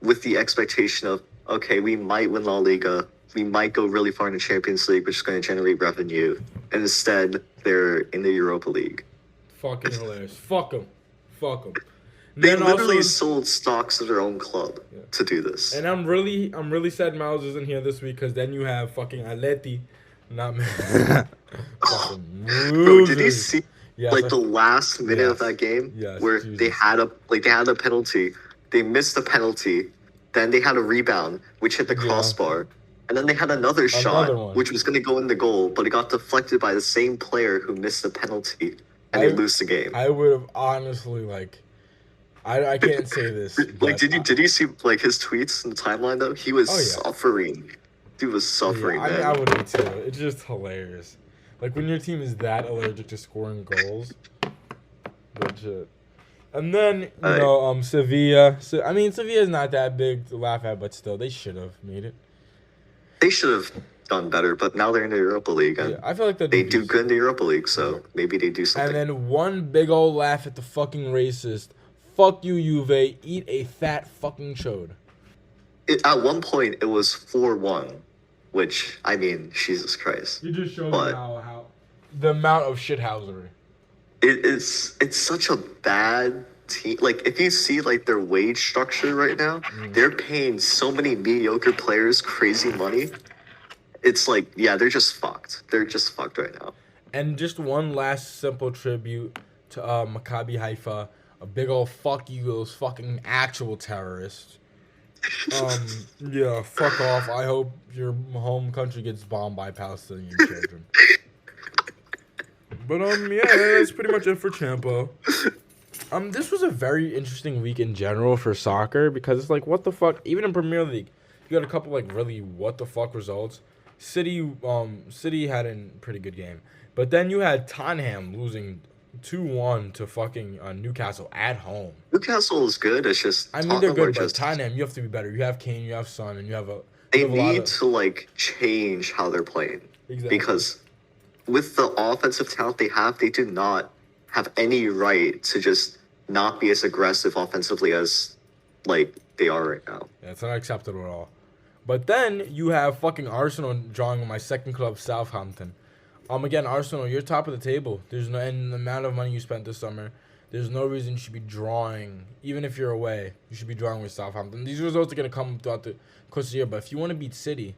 with the expectation of, okay, we might win La Liga. We might go really far in the Champions League, which is going to generate revenue. And instead, they're in the Europa League. Fucking hilarious. Fuck them. They literally sold stocks of their own club to do this. And I'm really sad Miles isn't here this week because then you have fucking Atleti. Not me. Bro, did you see the last minute of that game where they had a penalty, they missed the penalty, then they had a rebound which hit the crossbar. And then they had another shot, one. which was going to go in the goal, but it got deflected by the same player who missed the penalty, and they lose the game. I would have honestly, like, I can't say this. Like, did you see, like, his tweets in the timeline, though? He was suffering. Dude was suffering, man. I would be too. It's just hilarious. Like, when your team is that allergic to scoring goals. Legit. And then, Sevilla. So, I mean, Sevilla's not that big to laugh at, but still, they should have made it. They should have done better, but now they're in the Europa League. And I feel like they do good in the Europa League, so maybe they do something. And then one big old laugh at the fucking racist. Fuck you, Juve. Eat a fat fucking chode. At one point, it was 4-1, which, I mean, Jesus Christ. You just showed me how the amount of shithousery. It's such a bad team. Like, if you see, like, their wage structure right now, they're paying so many mediocre players crazy money. It's like, yeah, they're just fucked. They're just fucked right now. And just one last simple tribute to Maccabi Haifa. A big old fuck you, those fucking actual terrorists. Yeah, fuck off. I hope your home country gets bombed by Palestinian children. But, yeah, that's pretty much it for Champo. This was a very interesting week in general for soccer because it's like, what the fuck? Even in Premier League, you got a couple, like, really what the fuck results. City had a pretty good game. But then you had Tottenham losing 2-1 to fucking Newcastle at home. Newcastle is good. It's just I mean, they're good, but Tottenham, you have to be better. You have Kane, you have Son, and you have a... They need to, like, change how they're playing. Exactly. Because with the offensive talent they have, they do not have any right to just not be as aggressive offensively as, like, they are right now. Yeah, it's not acceptable at all. But then you have fucking Arsenal drawing with my second club, Southampton. Again, Arsenal, you're top of the table. And the amount of money you spent this summer, there's no reason you should be drawing, even if you're away, you should be drawing with Southampton. These results are going to come throughout the course of the year, but if you want to beat City,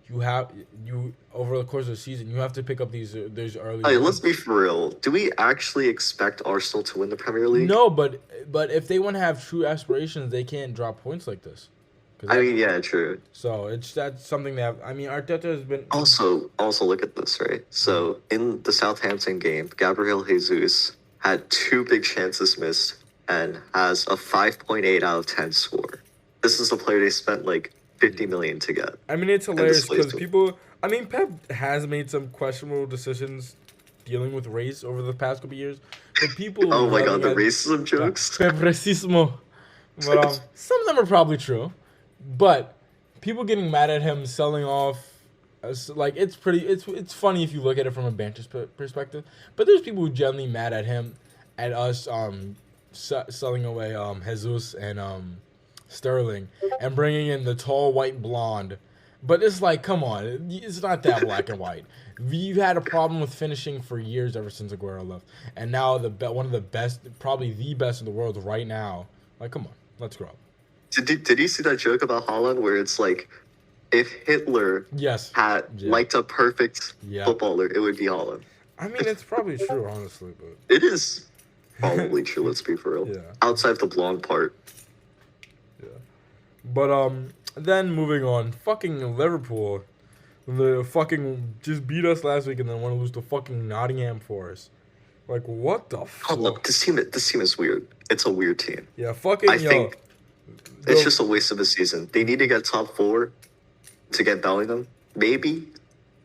over the course of the season, you have to pick up these early. Hey, let's be for real. Do we actually expect Arsenal to win the Premier League? No, but if they want to have true aspirations, they can't drop points like this. I mean, yeah, true. So that's something that Arteta has been. Also look at this, right? So in the Southampton game, Gabriel Jesus had 2 big chances missed and has a 5.8 out of 10 score. This is a player they spent like 50 million to get. I mean, it's hilarious because Pep has made some questionable decisions dealing with race over the past couple years, but people. Oh my god, the racism jokes. Pep racismo. But some of them are probably true. But people getting mad at him selling off, like, it's funny if you look at it from a banter perspective. But there's people who genuinely mad at him, at us selling away Jesus and Sterling and bringing in the tall white blonde. But it's like, come on, it's not that black and white. We've had a problem with finishing for years ever since Aguero left, and now one of the best, probably the best in the world right now. Like, come on, let's grow up. Did you see that joke about Haaland where it's like, if Hitler had liked a perfect footballer, it would be Haaland? I mean, it's probably true, honestly, but it is probably true. Let's be for real. Yeah. Outside of the blonde part. Yeah. But then moving on, fucking Liverpool, the fucking just beat us last week and then want to lose to fucking Nottingham Forest. Like, what the fuck? Oh, look, this team is weird. It's a weird team. Yeah, fucking. I think it's just a waste of a season. They need to get top 4 to get Bellingham, maybe,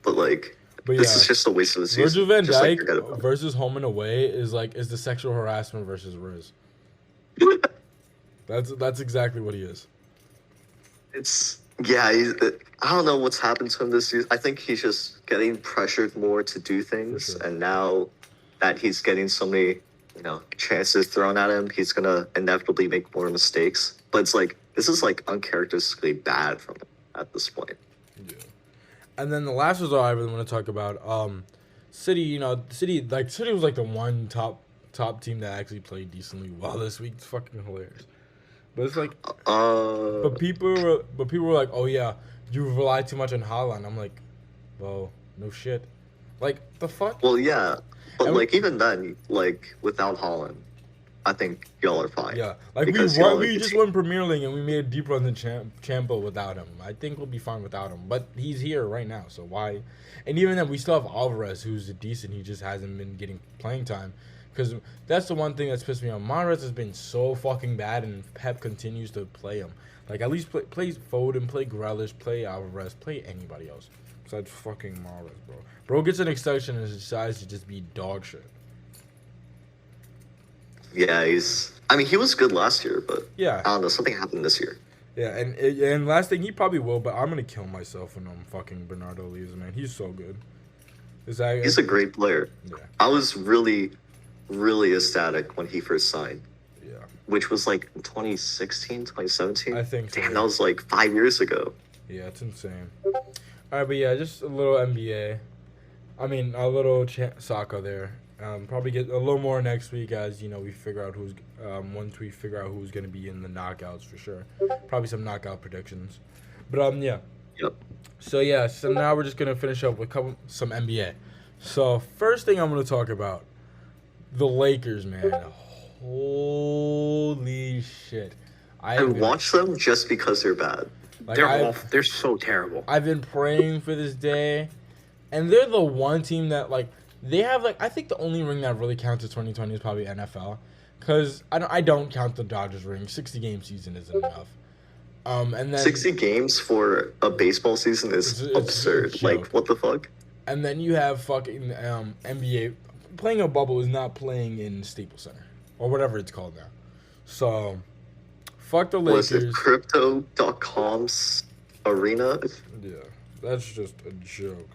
but this is just a waste of the season. Virgil van Dijk versus home and away is the sexual harassment versus Riz. That's exactly what he is. I don't know what's happened to him this season. I think he's just getting pressured more to do things, and now that he's getting so many, chances thrown at him, he's gonna inevitably make more mistakes. But it's like, this is uncharacteristically bad from him at this point. Yeah. And then the last result I really want to talk about, City. City was the one top team that actually played decently well this week. It's fucking hilarious. But it's like, but people were like, oh yeah, you rely too much on Haaland. I'm like, well, no shit. Like, the fuck? Well, yeah, but even then, without Haaland, I think y'all are fine. Yeah, like because we just won Premier League and we made a deep run in Champo without him. I think we'll be fine without him, but he's here right now, so why? And even then, we still have Alvarez, who's decent. He just hasn't been getting playing time, because that's the one thing that's pissed me off. Mahrez has been so fucking bad, and Pep continues to play him. Like, at least play Foden, play Grealish, play Alvarez, play anybody else besides fucking Mahrez, bro. Bro gets an extension and decides to just be dog shit. Yeah, he was good last year, but yeah, I don't know, something happened this year. Yeah, and last thing, he probably will, but I'm gonna kill myself when fucking Bernardo leaves, man. He's so good. He's a great player. Yeah. I was really, really ecstatic when he first signed. Yeah. Which was like 2016, 2017? I think so. Damn, that was like 5 years ago. Yeah, it's insane. All right, but yeah, just a little NBA. I mean, a little soccer there. Probably get a little more next week as, we figure out once we figure out who's going to be in the knockouts for sure. Probably some knockout predictions. But, yeah. Yep. So now we're just going to finish up with some NBA. So, first thing I'm going to talk about, the Lakers, man. Holy shit. I watch them just because they're bad. Like, they're awful. They're so terrible. I've been praying for this day. And they're the one team that, they have, I think the only ring that really counts as 2020 is probably NFL. Because I don't count the Dodgers ring. 60-game season isn't enough. And then 60 games for a baseball season is absurd. What the fuck? And then you have fucking NBA. Playing a bubble is not playing in Staples Center. Or whatever it's called now. So, fuck the Lakers. Was it Crypto.com's arena? Yeah, that's just a joke.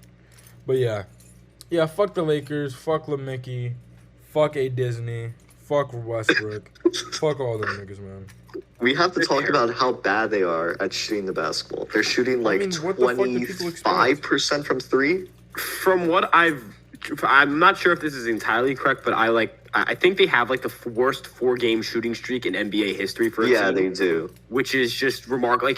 But yeah, fuck the Lakers, fuck LaMickey, fuck A. Disney, fuck Westbrook, fuck all them niggas, man. We have to talk about how bad they are at shooting the basketball. They're shooting 25% from three. From what I'm not sure if this is entirely correct, but I think they have the worst 4-game shooting streak in NBA history for a team. They do. Which is just remarkable.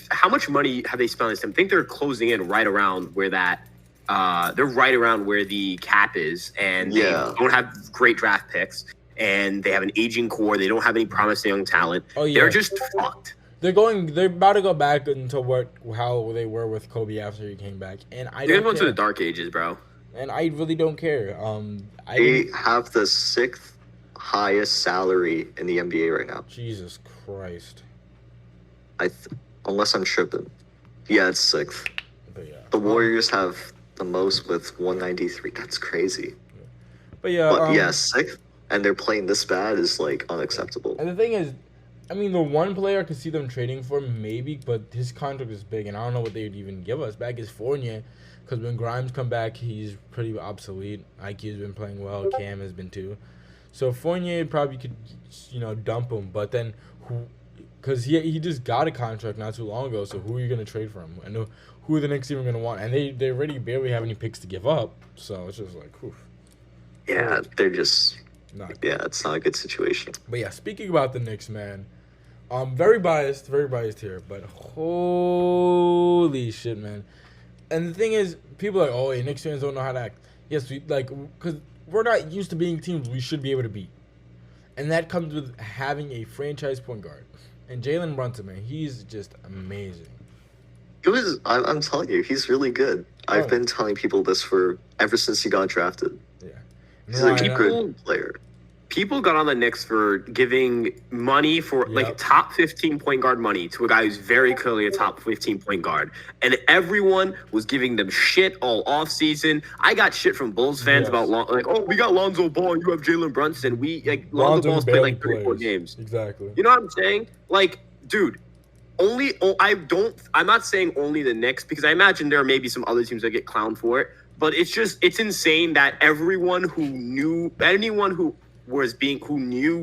How much money have they spent on this team? I think they're closing in right around where they're right around where the cap is, and they don't have great draft picks, and they have an aging core. They don't have any promising young talent. Oh, yeah. They're just fucked. They're about to go back into how they were with Kobe after he came back, and they're going to the dark ages, bro. And I really don't care. They have the 6th highest salary in the NBA right now. Jesus Christ. Unless I'm tripping. Yeah, it's 6th. But yeah. The Warriors have the most with 193. That's crazy. But yeah. 6th, and they're playing this bad is unacceptable. And the thing is, the one player I could see them trading for maybe, but his contract is big, and I don't know what they would even give us back is Fournier. Because when Grimes come back, he's pretty obsolete. IQ's been playing well. Cam has been too. So Fournier probably could, dump him. But then, because he just got a contract not too long ago. So who are you going to trade for him? And who are the Knicks even going to want? And they already barely have any picks to give up. So it's just oof. Yeah, they're just it's not a good situation. But yeah, speaking about the Knicks, man, very biased here. But holy shit, man. And the thing is, people are like, Knicks fans don't know how to act. Yes, because we're not used to being teams we should be able to beat. And that comes with having a franchise point guard. And Jalen Brunson, man, he's just amazing. I'm telling you, he's really good. I've been telling people this ever since he got drafted. Yeah. He's a good player. People got on the Knicks for giving money for top 15 point guard money to a guy who's very clearly a top 15 point guard. And everyone was giving them shit all off season. I got shit from Bulls fans about we got Lonzo Ball and you have Jalen Brunson. Lonzo Ball's played 34 games. Exactly. You know what I'm saying? Dude, I'm not saying only the Knicks, because I imagine there may be some other teams that get clowned for it. But it's insane that anyone who knew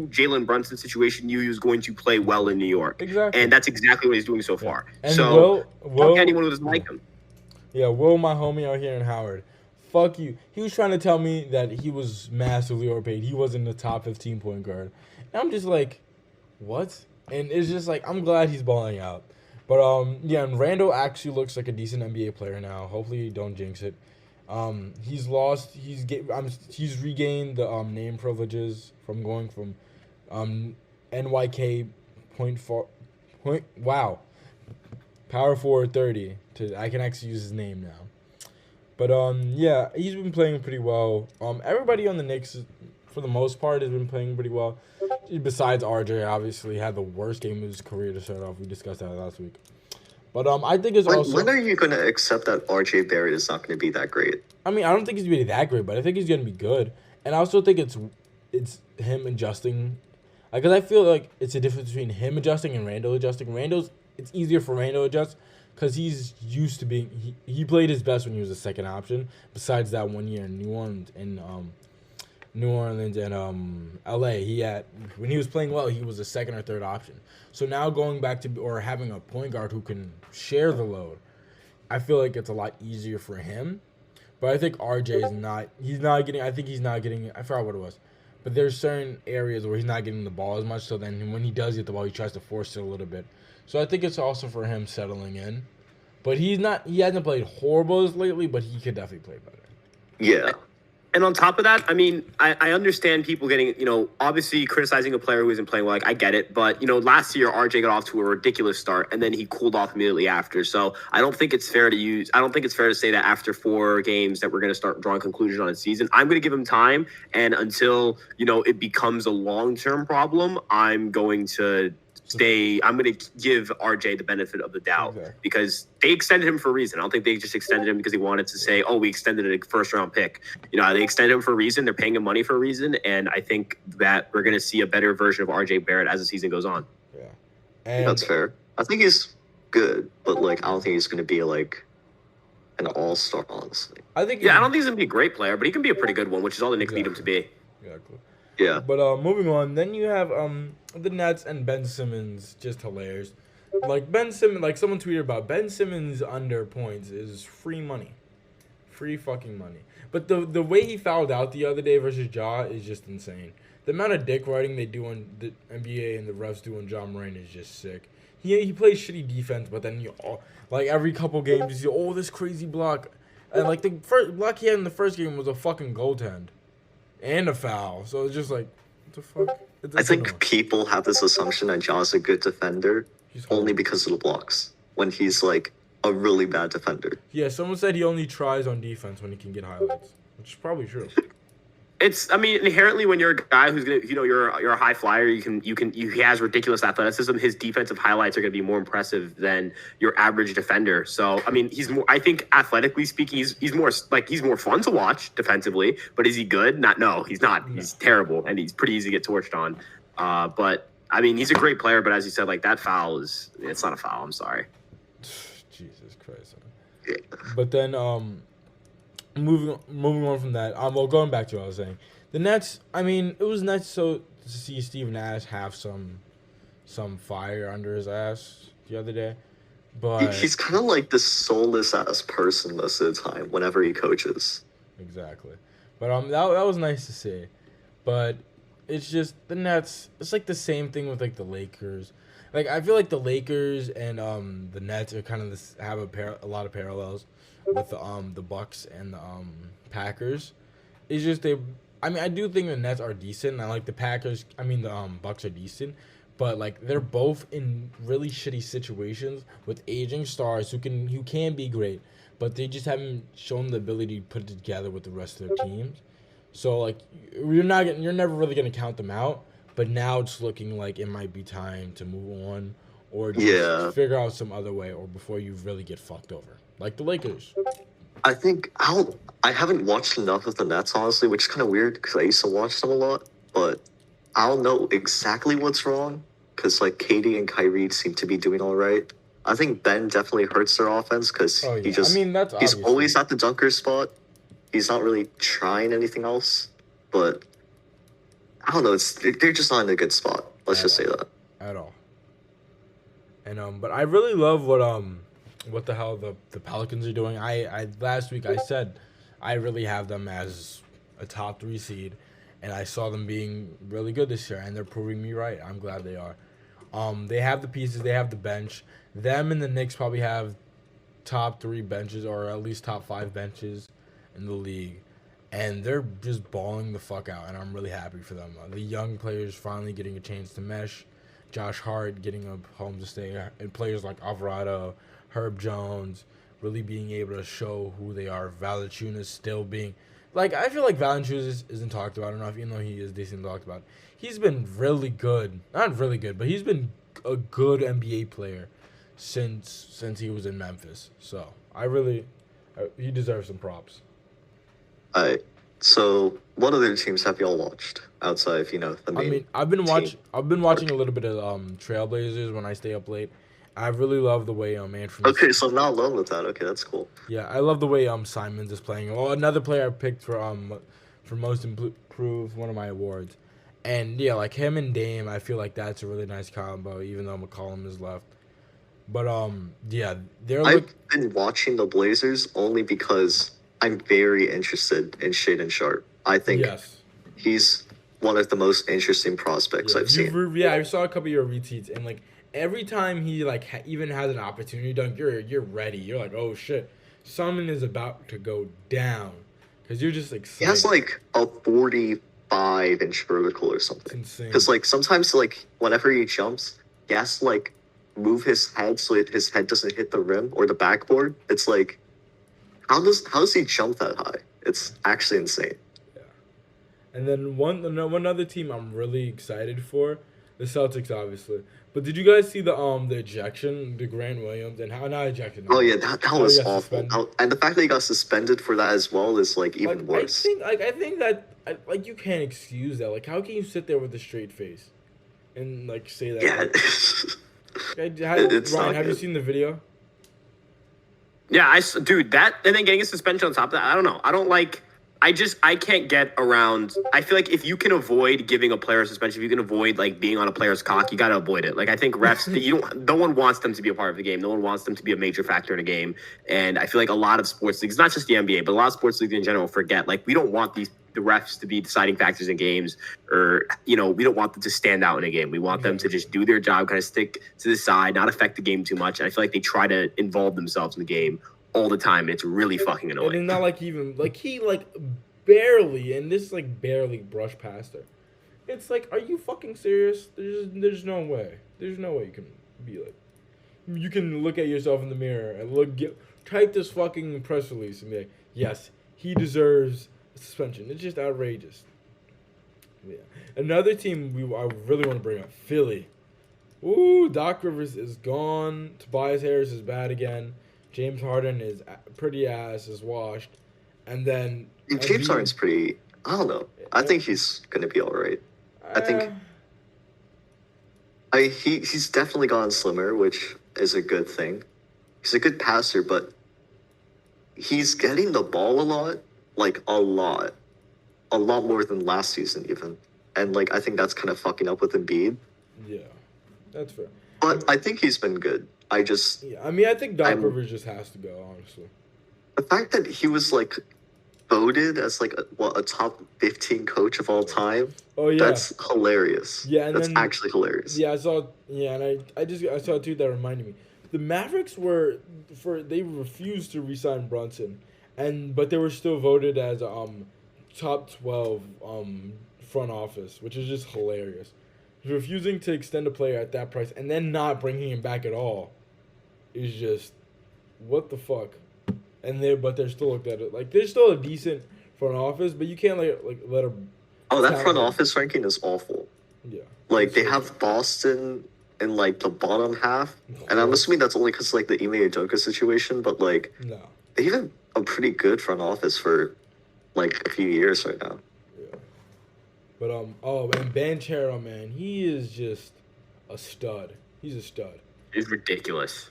Jalen Brunson's situation knew he was going to play well in New York. Exactly. And that's exactly what he's doing so far. And so, fuck anyone who doesn't like him. Yeah, Will, my homie out here in Howard, fuck you. He was trying to tell me that he was massively overpaid. He wasn't the top 15 point guard. And I'm just like, what? And it's just I'm glad he's balling out. But, and Randall actually looks like a decent NBA player now. Hopefully you don't jinx it. He's regained the name privileges from going from NYK power forward 30 to I can actually use his name now. But yeah, he's been playing pretty well. Everybody on the Knicks, for the most part, has been playing pretty well. Besides RJ, obviously had the worst game of his career to start off. We discussed that last week. But I think it's also. When are you going to accept that RJ Barrett is not going to be that great? I mean, I don't think he's going to be that great, but I think he's going to be good. And I also think it's him adjusting. Because I feel like it's a difference between him adjusting and Randall adjusting. It's easier for Randall to adjust because he's used to being. He played his best when he was a second option. Besides that 1 year in New Orleans and LA, when he was playing well, he was a second or third option. So now going back to or having a point guard who can share the load, I feel like it's a lot easier for him. But I think RJ is not. He's not getting. I think he's not getting. I forgot what it was. But there's certain areas where he's not getting the ball as much. So then when he does get the ball, he tries to force it a little bit. So I think it's also for him settling in. But he hasn't played horrible lately, but he could definitely play better. Yeah. And on top of that, I mean, I understand people getting, obviously criticizing a player who isn't playing well. Like, I get it. But, last year, RJ got off to a ridiculous start, and then he cooled off immediately after. So I don't think it's fair to say that after 4 games that we're going to start drawing conclusions on his season. I'm going to give him time. And until, it becomes a long-term problem, I'm going to give RJ the benefit of the doubt because they extended him for a reason. I don't think they just extended him because he wanted to say, we extended a first-round pick. They extended him for a reason. They're paying him money for a reason, and I think that we're going to see a better version of RJ Barrett as the season goes on. Yeah. And that's fair. I think he's good, but, I don't think he's going to be, an all-star, honestly. I don't think he's going to be a great player, but he can be a pretty good one, which is all the Knicks need him to be. Exactly. Yeah. But moving on, then you have the Nets and Ben Simmons, just hilarious. Ben Simmons, someone tweeted about Ben Simmons under points is free money. Free fucking money. But the way he fouled out the other day versus Ja is just insane. The amount of dick riding they do on the NBA and the refs do on Ja Morant is just sick. He plays shitty defense, but then every couple games you see, this crazy block. And the first block he had in the first game was a fucking goaltend. And a foul. So it's just what the fuck? I think people have this assumption that Ja's a good defender only because of the blocks, when he's, a really bad defender. Yeah, someone said he only tries on defense when he can get highlights, which is probably true. Inherently when you're a guy who's gonna, you're a high flyer, he has ridiculous athleticism. His defensive highlights are gonna be more impressive than your average defender. So, he's more. I think athletically speaking, he's more fun to watch defensively. But is he good? No, he's not. He's terrible, and he's pretty easy to get torched on. But he's a great player. But as you said, that foul it's not a foul. I'm sorry. Jesus Christ. But then Moving on from that, going back to what I was saying, the Nets. It was nice to see Steve Nash have some fire under his ass the other day, but he's kind of like this soulless ass person most of the time whenever he coaches. Exactly, but that was nice to see, but it's just the Nets. It's the same thing with the Lakers. I feel like the Lakers and the Nets are kind of have a lot of parallels with the Bucks and the Packers. It's just I do think the Nets are decent. I like the Packers. The Bucks are decent, but they're both in really shitty situations with aging stars who can be great, but they just haven't shown the ability to put it together with the rest of their teams. So you're never really gonna count them out. But now it's looking like it might be time to move on or just figure out some other way or before you really get fucked over. Like the Lakers. I think I haven't watched enough of the Nets, honestly, which is kind of weird because I used to watch them a lot. But I don't know exactly what's wrong because, Katie and Kyrie seem to be doing all right. I think Ben definitely hurts their offense because he's always at the dunker spot. He's not really trying anything else. But I don't know. They're just not in a good spot. Let's just say that. At all. And but I really love what the hell the Pelicans are doing. I last week I said I really have them as a top 3 seed, and I saw them being really good this year, and they're proving me right. I'm glad they are. They have the pieces. They have the bench. Them and the Knicks probably have top 3 benches or at least top 5 benches in the league, and they're just balling the fuck out, and I'm really happy for them. The young players finally getting a chance to mesh, Josh Hart getting a home to stay, and players like Alvarado, Herb Jones, really being able to show who they are. Valanciunas still being, like, I feel like Valanciunas isn't talked about enough, even though he is decently talked about. He's been really good, not really good, but he's been a good NBA player since he was in Memphis. So he deserves some props. Alright, so what other teams have y'all watched outside of, the main? I mean, I've been watching a little bit of Trailblazers when I stay up late. I really love the way Anthony. Okay, so I'm not alone with that. Okay, that's cool. Yeah, I love the way Simons is playing. Oh, another player I picked for most improved, one of my awards. And yeah, like him and Dame, I feel like that's a really nice combo, even though McCollum is left. But yeah, I've been watching the Blazers only because I'm very interested in Shaedon Sharpe. I think he's one of the most interesting prospects I've seen. Yeah, I saw a couple of your retweets, and like every time he even has an opportunity dunk, you're ready. You're like, oh shit, someone is about to go down, because you're just excited. He has like a 45-inch vertical or something. It's insane. Because like sometimes like whenever he jumps, he has to like move his head so his head doesn't hit the rim or the backboard. It's like, how does he jump that high? It's actually insane. Yeah. And then one other team I'm really excited for, the Celtics, obviously. But did you guys see the ejection, the Grant Williams, and how not ejection? Oh yeah, that was awful. And the fact that he got suspended for that as well is like even worse. I think that you can't excuse that. Like, how can you sit there with a straight face and like say that? Yeah. Ryan, have you seen the video? Yeah, dude, that, and then getting a suspension on top of that, I don't know. I can't get around. I feel like if you can avoid giving a player a suspension, if you can avoid like being on a player's cock, you got to avoid it. Like, I think refs, no one wants them to be a part of the game. No one wants them to be a major factor in a game. And I feel like a lot of sports leagues, not just the NBA, but a lot of sports leagues in general forget, like, we don't want the refs to be deciding factors in games, or, we don't want them to stand out in a game. We want them to just do their job, kind of stick to the side, not affect the game too much. And I feel like they try to involve themselves in the game all the time, and it's really fucking annoying. And not like even like he barely, and this barely brushed past her. It's like, are you fucking serious? There's no way. There's no way you can be like, you can look at yourself in the mirror and type this fucking press release and be like, yes, he deserves a suspension. It's just outrageous. Yeah. Another team I really want to bring up, Philly. Ooh, Doc Rivers is gone. Tobias Harris is bad again. James Harden is pretty ass, is washed. And then James Harden's pretty, I don't know. I think he's going to be all right. He's definitely gotten slimmer, which is a good thing. He's a good passer, but he's getting the ball a lot, like a lot more than last season even. And I think that's kind of fucking up with Embiid. Yeah, that's fair. But I think he's been good. I think Doc Rivers just has to go, honestly. The fact that he was voted as a top 15 coach of all time. Oh yeah, that's hilarious. Yeah, and that's actually hilarious. Yeah, I saw. Yeah, and I saw a tweet that reminded me. The Mavericks they refused to re-sign Brunson, but they were still voted as top 12 front office, which is just hilarious. Refusing to extend a player at that price and then not bringing him back at all is just, what the fuck. But they're still looked at it they're still a decent front office, but you can't let them. Oh, that front office ranking is awful. Yeah, they have Boston in the bottom half, and I'm assuming that's only because the Ime Udoka situation. But no, they have a pretty good front office for a few years right now. Yeah, but and Banchero, man, he is just a stud. He's a stud. He's ridiculous.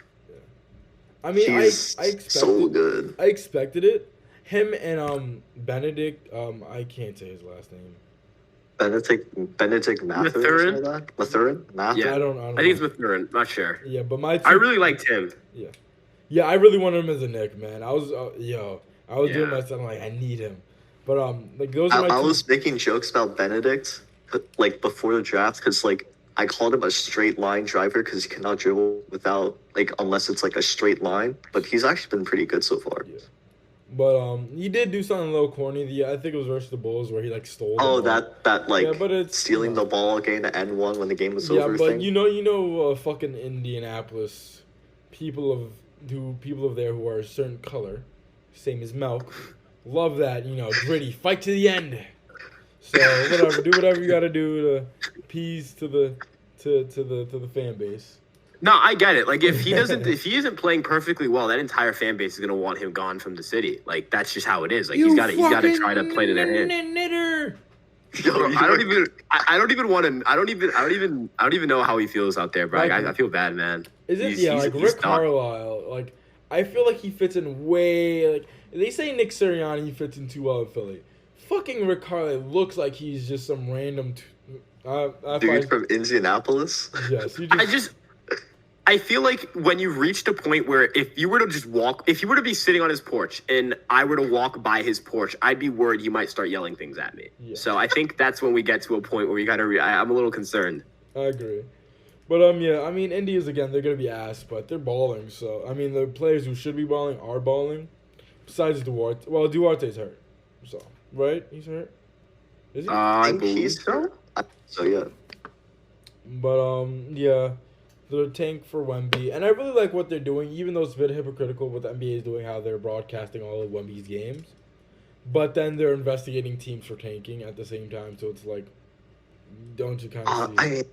I mean, I expected so good. I expected it. Him and Benedict, I can't say his last name. Benedict Mathurin? Mathurin? Yeah, I think it's Mathurin. Not sure. Yeah, but I really liked him. Yeah. Yeah, I really wanted him as a Knick, man. I was doing myself I need him. But those are my I was making jokes about Benedict before the draft because I called him a straight line driver because he cannot dribble without unless it's a straight line. But he's actually been pretty good so far. But he did do something a little corny. I think it was versus the Bulls where he like stole. Oh, the ball. that like Yeah, but it's stealing the ball, getting the N1 when the game was yeah, over but thing. fucking Indianapolis people of there who are a certain color, same as milk, love that gritty fight to the end. So whatever, do whatever you gotta do to appease to the fan base. No, I get it. Like if he isn't playing perfectly well, that entire fan base is gonna want him gone from the city. Like that's just how it is. Like he's got to try to play to their hand. Knitter. Bro, I don't even know how he feels out there, bro. I feel bad, man. Like Rick Carlisle, like I feel like he fits in way like they say Nick Sirianni fits in too well in Philly. Fucking Rick Carlisle looks like he's just some random dude from Indianapolis. Yes, I feel like when you've reached a point where if you were to be sitting on his porch and I were to walk by his porch, I'd be worried he might start yelling things at me. Yeah. So I think that's when we get to a point where we gotta. I'm a little concerned. I agree, but yeah, I mean, Indians again, they're gonna be ass, but they're balling. So I mean, the players who should be balling are balling. Besides Duarte, well, Duarte's hurt, so right, he's hurt. Is he? I think he's hurt. So yeah. But yeah. The tank for Wemby, and I really like what they're doing, even though it's a bit hypocritical what the NBA is doing, how they're broadcasting all of Wemby's games. But then they're investigating teams for tanking at the same time, so it's like, don't you kind of see?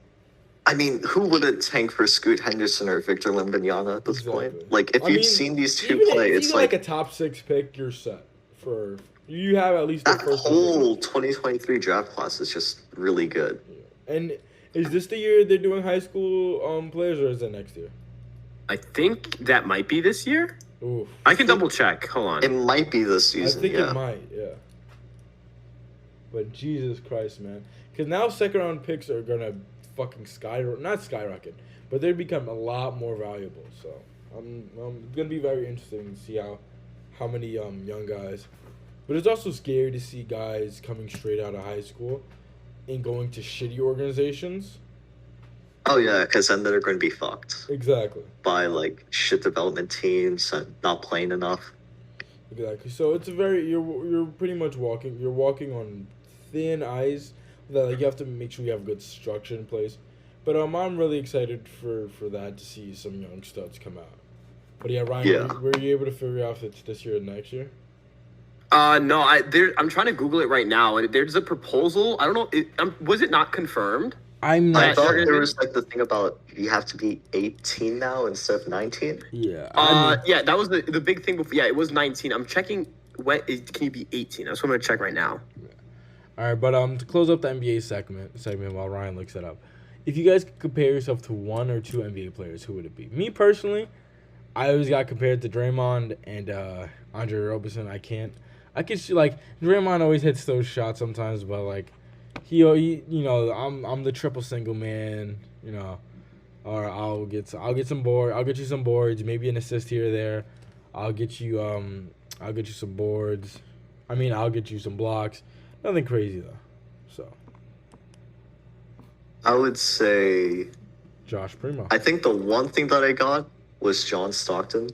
I mean, who wouldn't tank for Scoot Henderson or Victor Wembanyama at this point? Like, if you've seen these two play, it's like a top 6 pick, you're set for. You have at least that whole 2023 draft class is just really good. Yeah. And. Is this the year they're doing high school players, or is it next year? I think that might be this year. Oof. I can double check. Hold on. It might be this season. I think it might, yeah. But Jesus Christ, man. Because now second-round picks are going to fucking not skyrocket, but they become a lot more valuable. So it's going to be very interesting to see how many young guys. But it's also scary to see guys coming straight out of high school and going to shitty organizations. Oh yeah, because then they're going to be fucked. Exactly. By like shit development teams and not playing enough. Exactly. So it's you're pretty much walking on thin ice. That like you have to make sure you have good structure in place. But I'm really excited for that to see some young studs come out. But yeah, Ryan, were you able to figure out if it's this year or next year? No, I'm trying to Google it right now, and there's a proposal. I don't know. Was it not confirmed? I'm not. I thought there was like the thing about you have to be 18 now instead of 19. Yeah. Yeah, that was the big thing before. Yeah, it was 19. I'm checking. Can you be 18? That's what I'm gonna check right now. Yeah. All right, but to close up the NBA segment while Ryan looks it up, if you guys could compare yourself to one or two NBA players, who would it be? Me personally, I always got compared to Draymond and Andre Roberson. I can see like Draymond always hits those shots sometimes, but like he I'm the triple single man, or I'll get some board, I'll get you some boards, maybe an assist here or there. I'll get you some boards. I'll get you some blocks. Nothing crazy though. So I would say Josh Primo. I think the one thing that I got was John Stockton.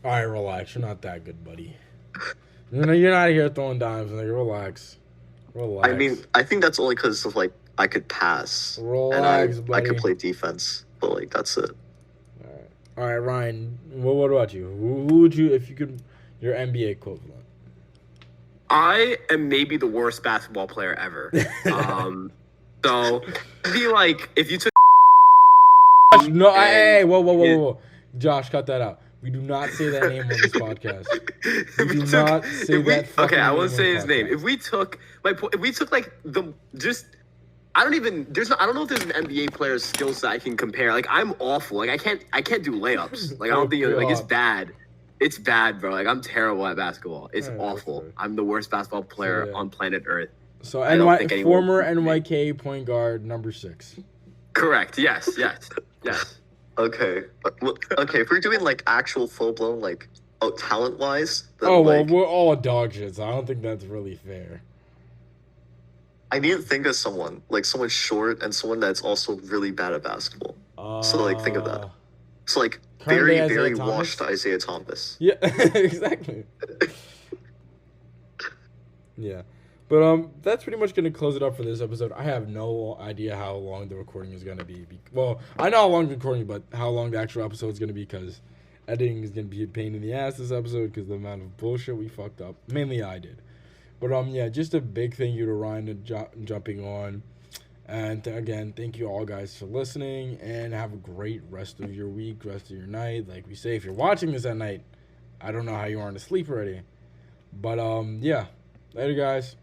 All right, relax. You're not that good, buddy. You're not here throwing dimes. Like, relax. I think that's only because of like I could pass. Relax, and buddy. I could play defense, but like that's it. All right, Ryan. What about you? Who would you, if you could, your NBA equivalent? I am maybe the worst basketball player ever. So be like if you took. No, hey, whoa. Josh, cut that out. We do not say that name on this podcast. We do not say that. Okay, I won't say his name. If we took like the just. I don't know if there's an NBA player's skill set I can compare. Like I'm awful. Like I can't do layups. Like I don't think like it's bad. It's bad, bro. Like I'm terrible at basketball. It's awful. I'm the worst basketball player on planet Earth. So former NYK point guard number 6. Correct. Yes. Okay. Okay. If we're doing like actual full blown like talent wise. Well, we're all dog shits. I don't think that's really fair. I need to think of someone short and someone that's also really bad at basketball. So like think of that. It's like Current very, day Isaiah very Thomas? washed Isaiah Thomas. Yeah, exactly. Yeah. But that's pretty much going to close it up for this episode. I have no idea how long the recording is going to be. Well, I know how long the recording, but how long the actual episode is going to be, because editing is going to be a pain in the ass this episode because the amount of bullshit we fucked up. Mainly I did. But yeah, just a big thank you to Ryan and jumping on. And again, thank you all guys for listening, and have a great rest of your week, rest of your night. Like we say, if you're watching this at night, I don't know how you aren't asleep already. But yeah, later guys.